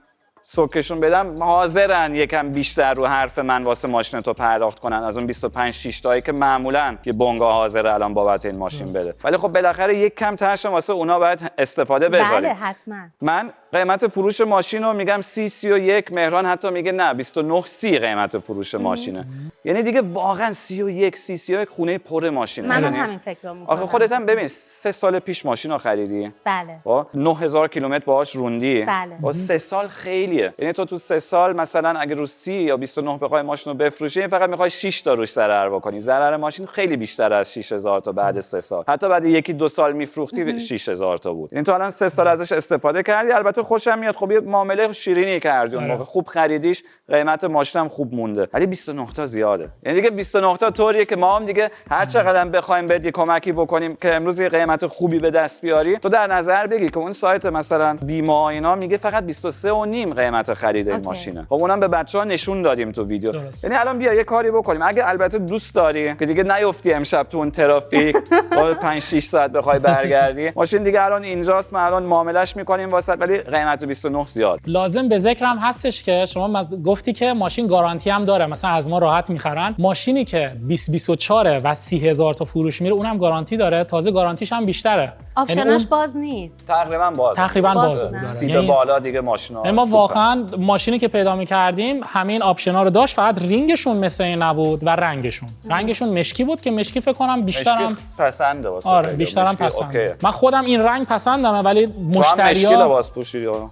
[SPEAKER 1] سوکشون بدم، حاضرن یکم بیشتر رو حرف من واسه ماشین تو پرداخت کنن از اون 25-6 تایی که معمولاً یه بنگاه حاضره الان بابت این ماشین بده. ولی خب بالاخره یک کم ترش واسه اونا باید استفاده بذاریم.
[SPEAKER 3] بله حتما.
[SPEAKER 1] من قیمت فروش ماشین رو میگم 30-31، مهران حتی میگه نه 29-30 قیمت فروش ماشینه. یعنی دیگه واقعا 31 خونه پر ماشینه.
[SPEAKER 3] منم
[SPEAKER 1] یعنی
[SPEAKER 3] همین فکر رو میکنم.
[SPEAKER 1] آخه خودت هم ببین 3 سال پیش ماشین رو خریدی.
[SPEAKER 3] بله.
[SPEAKER 1] خب 9000 کیلومتر باهاش روندی.
[SPEAKER 3] بله.
[SPEAKER 1] با 3 سال خیلیه. یعنی تو 3 سال مثلا اگه رو 30 یا 29 بخوای ماشین رو بفروشی، فقط میخوای 6 تا روش ضرر بکنی. ضرر ماشین خیلی بیشتر از 6000 تا بعد 3 سال. حتی بعد 1-2 سال میفروختی 6000 تا بود. یعنی تو الان 3 سال ازش استفاده کردی. البته خوشم میاد. خب یه معامله شیرینی کردی اون موقع، خوب خریدیش، قیمت ماشینم خوب مونده. ولی 29 تا زیاده. یعنی دیگه 29 تا طوریه که ما هم دیگه هر چقدر بخوایم بهت کمکی بکنیم که امروز یه قیمت خوبی به دست بیاری، تو در نظر بگی که اون سایت مثلا بیما اینا میگه فقط 23.5 قیمت خرید این ماشینه. خب اونم به بچه‌ها نشون دادیم تو ویدیو. یعنی الان بیا یه کاری بکنیم، اگه البته دوست داری که دیگه نیفتی امشب تو اون ترافیک با 5-6 ساعت بخوای برگردی، ماشین دیگه الان اینجاست، ما الان معاملهش می‌کنیم واسط، ولی قیمت 29 زیاد.
[SPEAKER 2] لازم به ذکرم هستش که شما گفتی که ماشین گارانتی هم داره، مثلا از ما راحت میخرن. ماشینی که 2024 و 30,000 تا فروش میره اونم گارانتی داره، تازه گارانتیش هم بیشتره.
[SPEAKER 3] آپشناش باز نیست.
[SPEAKER 1] تقریبا باز. سیب بالا دیگه ماشینا.
[SPEAKER 2] ما واقعا ماشینی که پیدا می‌کردیم همین آپشنا رو داشت، فقط رینگشون مثل این نبود و رنگشون مشکی بود که مشکی فکر کنم بیشترم
[SPEAKER 1] پسنده واسه.
[SPEAKER 2] آره بیشترم پسنده. من خودم این رنگ پسندمه، ولی مشتری‌ها
[SPEAKER 1] مشکی لباس پوشیدی. آره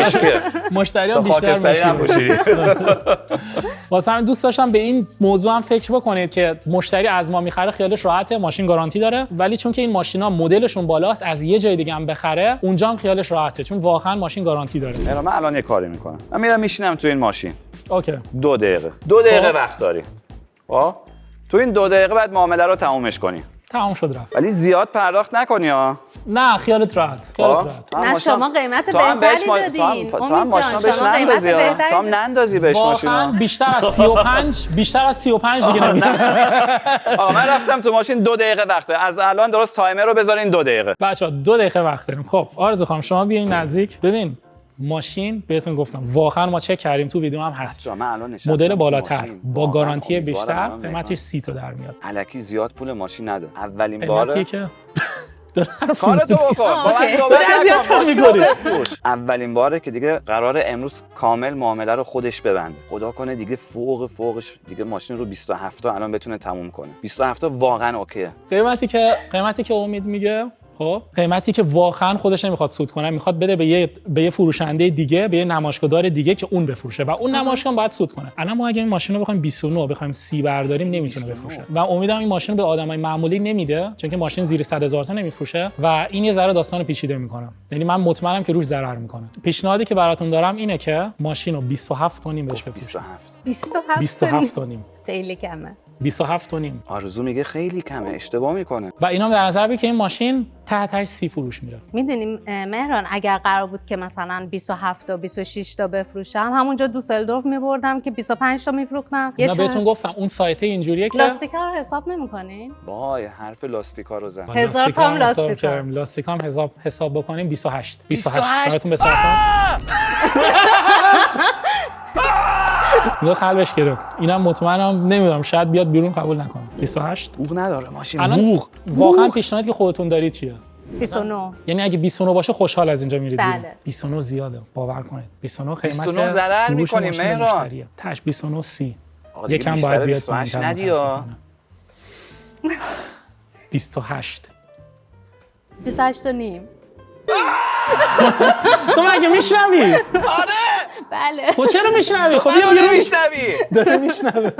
[SPEAKER 1] مشکیه.
[SPEAKER 2] مشتری‌ها بیشتر
[SPEAKER 1] نپوشیدی.
[SPEAKER 2] واسه همین دوست داشتم به این موضوع هم فکر بکنید که مشتری از ما می‌خره خیالش راحته، ماشین گارانتی داره، ولی چون که این ماشینا مدلشون بالاست از یه جای دیگه هم بخره اونجا هم خیالش راحته، چون واقعا ماشین گارانتی داره.
[SPEAKER 1] من الان یه کاری میکنم، من میرم میشینم تو این ماشین.
[SPEAKER 2] اوکی
[SPEAKER 1] 2 دقیقه وقت داری. تو این 2 دقیقه بعد معامله رو تمومش کنی.
[SPEAKER 2] تمام شد رفت.
[SPEAKER 1] ولی زیاد پرداخت نکنی ها.
[SPEAKER 2] نه خیالت راحت.
[SPEAKER 3] نه شما قیمت بهتری دادین.
[SPEAKER 1] تو هم ماشینا بهش نندازی. تو هم نندازی بهش ماشینا.
[SPEAKER 2] واقعا بیشتر از 35 دیگه نمیدم.
[SPEAKER 1] آقا من رفتم تو ماشین 2 دقیقه وقت داره. از الان درست تایمر رو بذارین 2 دقیقه.
[SPEAKER 2] بچه‌ها 2 دقیقه وقت داریم. خب آرزو خانم شما بیاین نزدیک. ببین ماشین بهتون گفتم واقعا ما چک کردیم، تو ویدیو هم هست. مدل بالاتر با گارانتی بیشتر قیمتش 30 تا در میاد.
[SPEAKER 1] الکی زیاد پول ماشین نده. اولین باره
[SPEAKER 2] که
[SPEAKER 1] کارتو بکن. اولین باره که دیگه قراره امروز کامل معامله رو خودش ببنده. خدا کنه دیگه فوقش دیگه ماشین رو 27 تا الان بتونه تموم کنه. 27 تا واقعا اوکیه.
[SPEAKER 2] قیمتی که امید میگه، خب قیمتی که واقعا خودش نمیخواد سود کنه، میخواد بده به یه فروشنده دیگه، به یه نمایشگاه دیگه که اون بفروشه و اون نمایشگاه باید سود کنه. الان ما اگه این ماشین رو بخوایم 29 بخوایم 30 برداریم نمیتونه بفروشه و امیدم این ماشین رو به آدمای معمولی نمیده، چون که ماشین زیر 100,000 تا نمیفروشه و این یه ذره داستان پیچیده میکنه. یعنی من مطمئنم که روش ضرر میکنه. پیشنهادی که براتون دارم اینه که ماشین رو 27 تا نیم بهش بفروشه. 27 تا نیم
[SPEAKER 3] خیلی کمه.
[SPEAKER 2] 27 تا نیم.
[SPEAKER 1] آرزو میگه خیلی کمه، اشتباه میکنه.
[SPEAKER 2] و اینا در نظر بگیر که این ماشین تحتش 30 فروش میره.
[SPEAKER 3] میدونیم مهران اگر قرار بود که مثلا 27 تا 26 تا بفروشم، همونجا دوسلدورف میبردم که 25 تا میفروختم.
[SPEAKER 2] نه بهتون گفتم اون سایت اینجوریه که
[SPEAKER 3] لاستیکا رو حساب نمی‌کنین.
[SPEAKER 1] وای حرف لاستیکا رو زن.
[SPEAKER 3] 1000 تا
[SPEAKER 2] لاستیکا هم حساب بکنیم 28 براتون به صرف اینو قلبش گرفت. اینم مطمئنم نمیدونم شاید بیاد بیرون قبول نکنه. 28
[SPEAKER 1] بوق نداره ماشین.
[SPEAKER 2] بوق واقعا پیشنهادی که خودتون دارید چیه؟
[SPEAKER 3] 29.
[SPEAKER 2] یعنی اگه 29 باشه خوشحال از اینجا میرید.
[SPEAKER 3] بله.
[SPEAKER 2] 29 زیاده، باور کنید. 29 قیمت
[SPEAKER 1] 29 ضرر می‌کنیم مهران.
[SPEAKER 2] تاش 29 30.
[SPEAKER 1] یکم باید بیاد 28 ندیا.
[SPEAKER 2] 28
[SPEAKER 3] 28 و نیم.
[SPEAKER 2] تو مگه میشنوی؟
[SPEAKER 1] آره
[SPEAKER 3] بله.
[SPEAKER 2] خب چرا میشنوی؟ خب
[SPEAKER 1] بیا میشنوی.
[SPEAKER 2] داره میشنوه.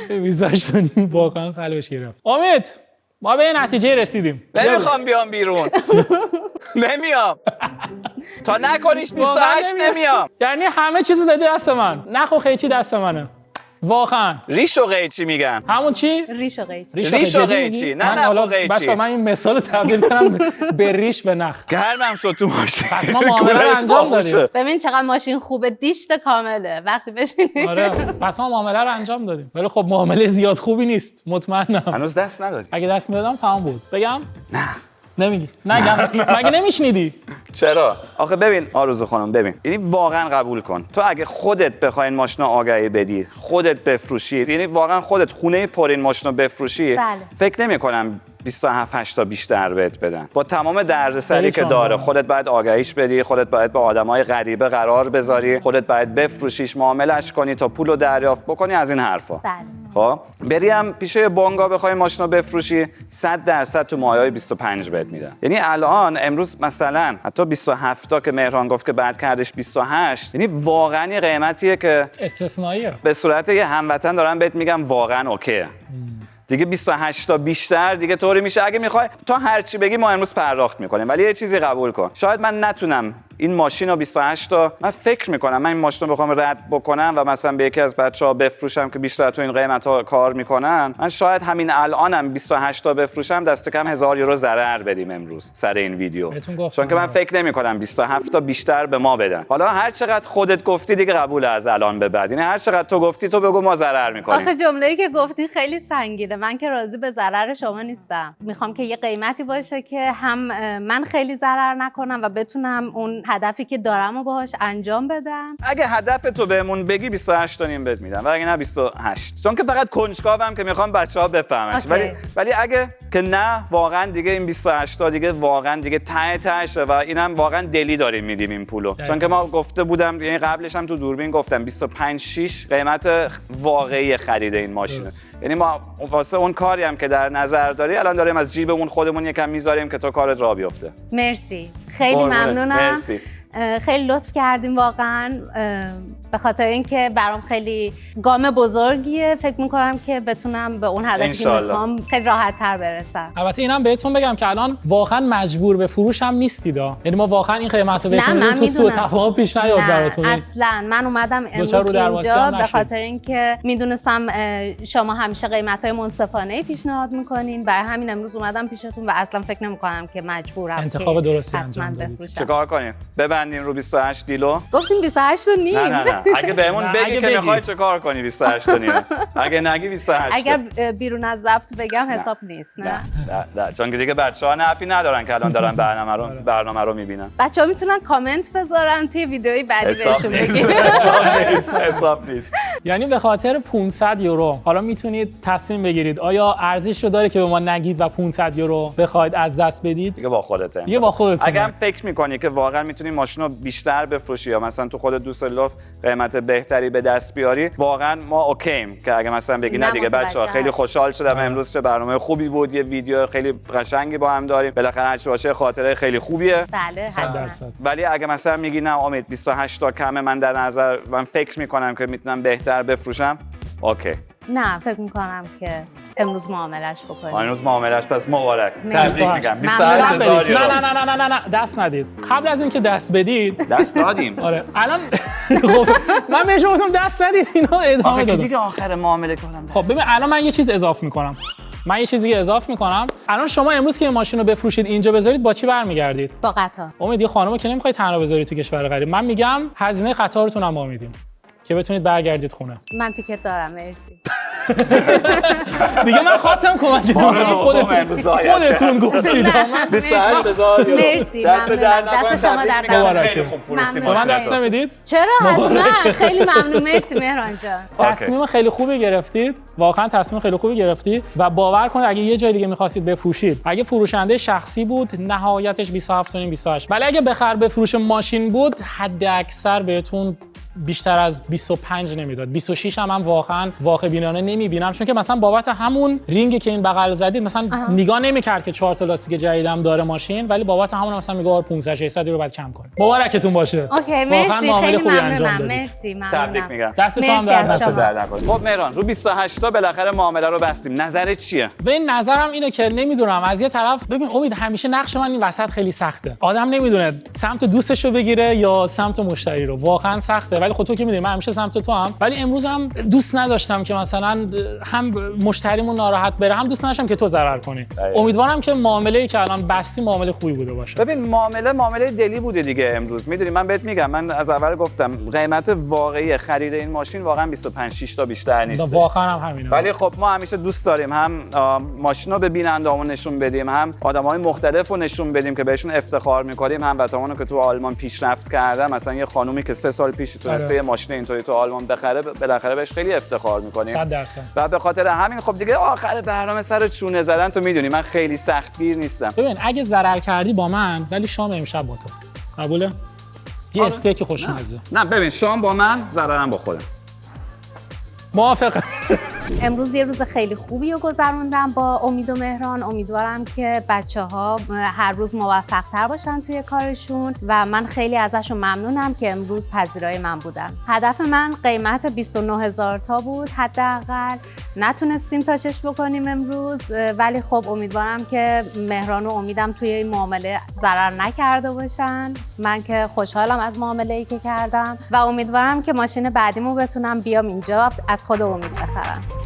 [SPEAKER 2] 28 تا نیم واقعا قلبش گرفت. امید ما به یه نتیجه رسیدیم.
[SPEAKER 1] نمیخوام بیام بیرون. نمیام. تا نکنیش 28 نمیام.
[SPEAKER 2] یعنی همه چیزو دادی دست من. نخو قیچی دست منه. واقعا
[SPEAKER 1] ریش و قیچی میگن.
[SPEAKER 2] همون چی؟
[SPEAKER 3] ریش و قیچی.
[SPEAKER 1] ریش و قیچی. نه قیچی.
[SPEAKER 2] بچه‌ها من این مثال تبدیل کردم به ریش به نخ.
[SPEAKER 1] گرمم شد تو ماشین.
[SPEAKER 2] پس ما معامله رو انجام دادیم.
[SPEAKER 3] ببین چقدر ماشین خوبه، دیشت کامله. وقتی بشینی.
[SPEAKER 2] آره پس ما معامله رو انجام دادیم. ولی خب معامله زیاد خوبی نیست. مطمئنم.
[SPEAKER 1] هنوز دست ندادی.
[SPEAKER 2] اگه دست میدادم تمام بود. بگم؟
[SPEAKER 1] نه.
[SPEAKER 2] نمیگی. مگه نمیشنیدی؟
[SPEAKER 1] چرا؟ آخه ببین آرزو خانم ببین. یعنی واقعا قبول کن. تو اگه خودت بخواین ماشینا آگهی بدی، خودت بفروشی، یعنی واقعا خودت خونه پر این ماشینا بفروشی،
[SPEAKER 3] بله.
[SPEAKER 1] فکر نمی‌کنم 27 تا بیشتر بهت بدن. با تمام دردسری که داره، خودت باید آگهیش بدی، خودت باید با آدمای غریبه قرار بذاری، خودت باید بفروشیش، معامله‌اش کنی تا پولو دریافت بکنی، از این حرفا.
[SPEAKER 3] بله.
[SPEAKER 1] خب بری هم پیش بانگا بخوای ماشینا بفروشی 100% تو مایه‌های 25 بهت میدن. یعنی الان امروز مثلا حتی 27 تا که مهران گفت که بعد کردش 28، یعنی واقعا قیمتیه که
[SPEAKER 2] استثنائیه.
[SPEAKER 1] به صورت یه هموطن دارم بهت میگم واقعا اوکیه. دیگه 28 تا بیشتر دیگه طوری میشه اگه میخوای تا هر چی بگی ما امروز پرداخت میکنیم. ولی یه چیزی قبول کن، شاید من نتونم این ماشین رو 28 تا، من فکر میکنم من این ماشین رو بخوام رد بکنم و مثلا به یکی از بچه‌ها بفروشم که بیشتر تو این قیمتا کار میکنن، من شاید همین الانم 28 تا بفروشم دست کم 1000 یورو ضرر بدیم امروز سر این ویدیو، چون که من فکر نمیکنم 27 تا بیشتر به ما بدن. حالا هر چقدر خودت گفتی دیگه قبول از الان به بعد، یعنی هر چقدر تو گفتی تو بگو ما ضرر میکنیم.
[SPEAKER 3] آخه جمله‌ای که گفتی خیلی سنگینه، من که راضی به ضرر شما نیستم. میخوام که یه قیمتی باشه که هم من خیلی ضرر نکنم و بتونم اون هدفی که دارم رو باهاش انجام بدم.
[SPEAKER 1] اگه هدف تو بهمون بگی 28 تا نیم بهت میدم و اگه نه 28، چون که فقط کنجکاوم که میخوام بچه‌ها بفهمن. ولی اگه که نه واقعا دیگه این 28 تا دیگه واقعا دیگه ته تهشه و اینم واقعا دلی داریم میدیم این پولو، چون که ما گفته بودم، یعنی قبلش هم تو دوربین گفتم 25.6 قیمت واقعی خرید این ماشینه. یعنی ما واسه اون کاری هم که در نظر داری الان داریم از جیبمون خودمون یکم میذاریم که تو کارت راه بیفته.
[SPEAKER 3] مرسی، خیلی ممنونم.
[SPEAKER 1] مرسی.
[SPEAKER 3] خیلی لطف کردیم واقعا، به خاطر اینکه برام خیلی گام بزرگیه. فکر میکنم که بتونم به اون هدفی که میخوام خیلی راحت تر برسم.
[SPEAKER 2] البته اینم بهتون بگم که الان واقعا مجبور به فروش هم نیستید، یعنی ما واقعا این قیمت رو بهتون میدیم تو سوء تفاهم پیش نیاد براتون.
[SPEAKER 3] اصلا من اومدم امروز اینجا به خاطر اینکه میدونستم شما همیشه قیمت‌های منصفانه پیشنهاد میکنین، برای همین امروز اومدم پیشتون و اصلا فکر نمی‌کنم که مجبورم
[SPEAKER 2] انتخاب درستی انجام بدید.
[SPEAKER 1] چیکار کنیم؟ ببندیم رو 28 دیلو؟
[SPEAKER 3] گفتیم 28 و نیم.
[SPEAKER 1] نه اگه بهمون بگی که میخوای چه کار کنی 28 تا نیم. اگه نگی 28.
[SPEAKER 3] اگر بیرون از ضبط بگم حساب نیست. نه
[SPEAKER 1] چون که دیگه بچه‌ها نفی ندارن که الان دارن برنامه رو میبینن.
[SPEAKER 3] بچه‌ها میتونن کامنت بذارن توی ویدیوی بعدی بهشون بگیم.
[SPEAKER 1] حساب نیست.
[SPEAKER 2] یعنی به خاطر 500 یورو حالا میتونید تصمیم بگیرید آیا ارزش رو داره که به ما نگید و 500 یورو بخواید از دست بدید؟
[SPEAKER 1] دیگه با خودت. اگه هم فکر می‌کنی که واقعا میتونی ماشین رو بیشتر بفروشی یا مثلا تو خود دوسلدورف قیمت بهتری به دست بیاری، واقعا ما اوکیم که اگه مثلا بگی نه دیگه بچه‌ها خیلی خوشحال شدم امروز، چه برنامه خوبی بود، یه ویدیو خیلی قشنگی با هم داریم، بالاخره هر چی باشه خاطره خیلی خوبیه.
[SPEAKER 3] بله 100%.
[SPEAKER 1] ولی اگه مثلا میگی نه امید 28 تا کمه، من در نظر من فکر میکنم که میتونم بهتر بفروشم، اوکی.
[SPEAKER 3] نه فکر میکنم که امروز معاملش بکنیم.
[SPEAKER 1] امروز معاملش پس مبارک. تبریک میگم. 28000 یورو.
[SPEAKER 2] نه دست ندید. قبل از اینکه دست بدید
[SPEAKER 1] دست دادیم.
[SPEAKER 2] آره الان خب من بهش گفتم دست ندید، اینو ادامه دادم.
[SPEAKER 1] دیگه آخر معامله کردم.
[SPEAKER 2] خب ببین الان من یه چیز اضافه میکنم. الان شما امروز که این ماشین رو بفروشید اینجا بذارید با چی برمیگردید؟
[SPEAKER 3] با قطار.
[SPEAKER 2] امید یه خانمو که نمیخوای تنها بذاری تو کشور غریب. من میگم هزینه قطارتون هم ما میدیم که بتونید برگردید خونه.
[SPEAKER 3] من تیکت دارم، مرسی.
[SPEAKER 2] دیگه من خواستم کمکتون کنم، خودتون گفتید.
[SPEAKER 1] 28000 یورو.
[SPEAKER 3] مرسی، دست شما در
[SPEAKER 1] نکنه. خیلی خوب فروختید.
[SPEAKER 2] من دست نمیدید؟
[SPEAKER 3] چرا حتما. خیلی ممنون، مرسی مهران جان.
[SPEAKER 2] تصمیم خیلی خوبی گرفتید، واقعا تصمیم خیلی خوبی گرفتی و باور کنید اگه یه جای دیگه می‌خواستید بفروشید، اگه فروشنده شخصی بود نهایتش 27 تا 28، ولی اگه بخر بفروش ماشین بود حد اکثر بهتون بیشتر از 25 نمیداد. 26 هم واقعا واقع بینانه نمیبینم، چون که مثلا بابت همون رینگی که این بغل زدید مثلا نگاه نمیکرد که 4 تا لاستیک جدیدم داره ماشین، ولی بابت همون مثلا میگه 500 600 یورو بعد کم کنه. مبارکتون باشه.
[SPEAKER 3] اوکی مرسی، خیلی ممنونم. مرسی ممنونم.
[SPEAKER 1] تبریک میگم.
[SPEAKER 2] دست تو هم در
[SPEAKER 1] نکنه. خب مهران رو 28 تا بالاخره معامله رو بستیم. نظرت چیه؟
[SPEAKER 2] ببین نظرم اینه که نمیدونم، از یه طرف ببین امید همیشه نقش من این وسط خیلی سخته. آدم نمیدونه سمت دوستش رو بگیره یا سمت مشتری رو. واقعا سخته، ولی خب تو که میدونی من همیشه سمت تو هم، ولی امروز هم دوست نداشتم که مثلا هم مشتریمون ناراحت بره، هم دوست نداشتم که تو ضرر کنی. امیدوارم که معامله‌ای که الان بستی معامله خوبی بوده باشه.
[SPEAKER 1] ببین معامله دلی بوده دیگه امروز. میدونی من بهت میگم، من از اول گفتم قیمت واقعی خرید این ماشین واقعا 25 6 تا بیشتر نیست.
[SPEAKER 2] واقعا هم همینه.
[SPEAKER 1] ولی خب ما همیشه دوست داریم هم ماشینا رو به بیننده‌مون نشون بدیم، هم آدمای مختلف رو نشون بدیم که بهشون افتخار می‌کنیم، هم هموطنامون که تو آلمان پیشرفت کردن. مثلا یه خانومی که 3 سال پیش تونسته یه ماشین اینطوری تو آلمان بخره، بالاخره بهش خیلی افتخار می‌کنیم.
[SPEAKER 2] 100%.
[SPEAKER 1] و به خاطر همین خب دیگه آخر برنامه سر چونه زدن، تو میدونی من خیلی سختگیر نیستم.
[SPEAKER 2] ببین اگه ضرر کردی با من، ولی شام امشب با تو. قبوله؟ یه استیک خوشمزه.
[SPEAKER 1] نه ببین شام با من، ضررم با خودم.
[SPEAKER 2] موافقم.
[SPEAKER 3] امروز یه روز خیلی خوبی رو گذروندم با امید و مهران. امیدوارم که بچه‌ها هر روز موفق‌تر باشن توی کارشون و من خیلی ازشون ممنونم که امروز پذیرای من بودن. هدف من قیمت 29000 تا بود حداقل. نتونستیم تاچش بکنیم امروز، ولی خب امیدوارم که مهران و امیدم توی این معامله ضرر نکرده باشن. من که خوشحالم از معامله‌ای که کردم و امیدوارم که ماشین بعدیمو بتونم بیام اینجا از خود امید بخرم.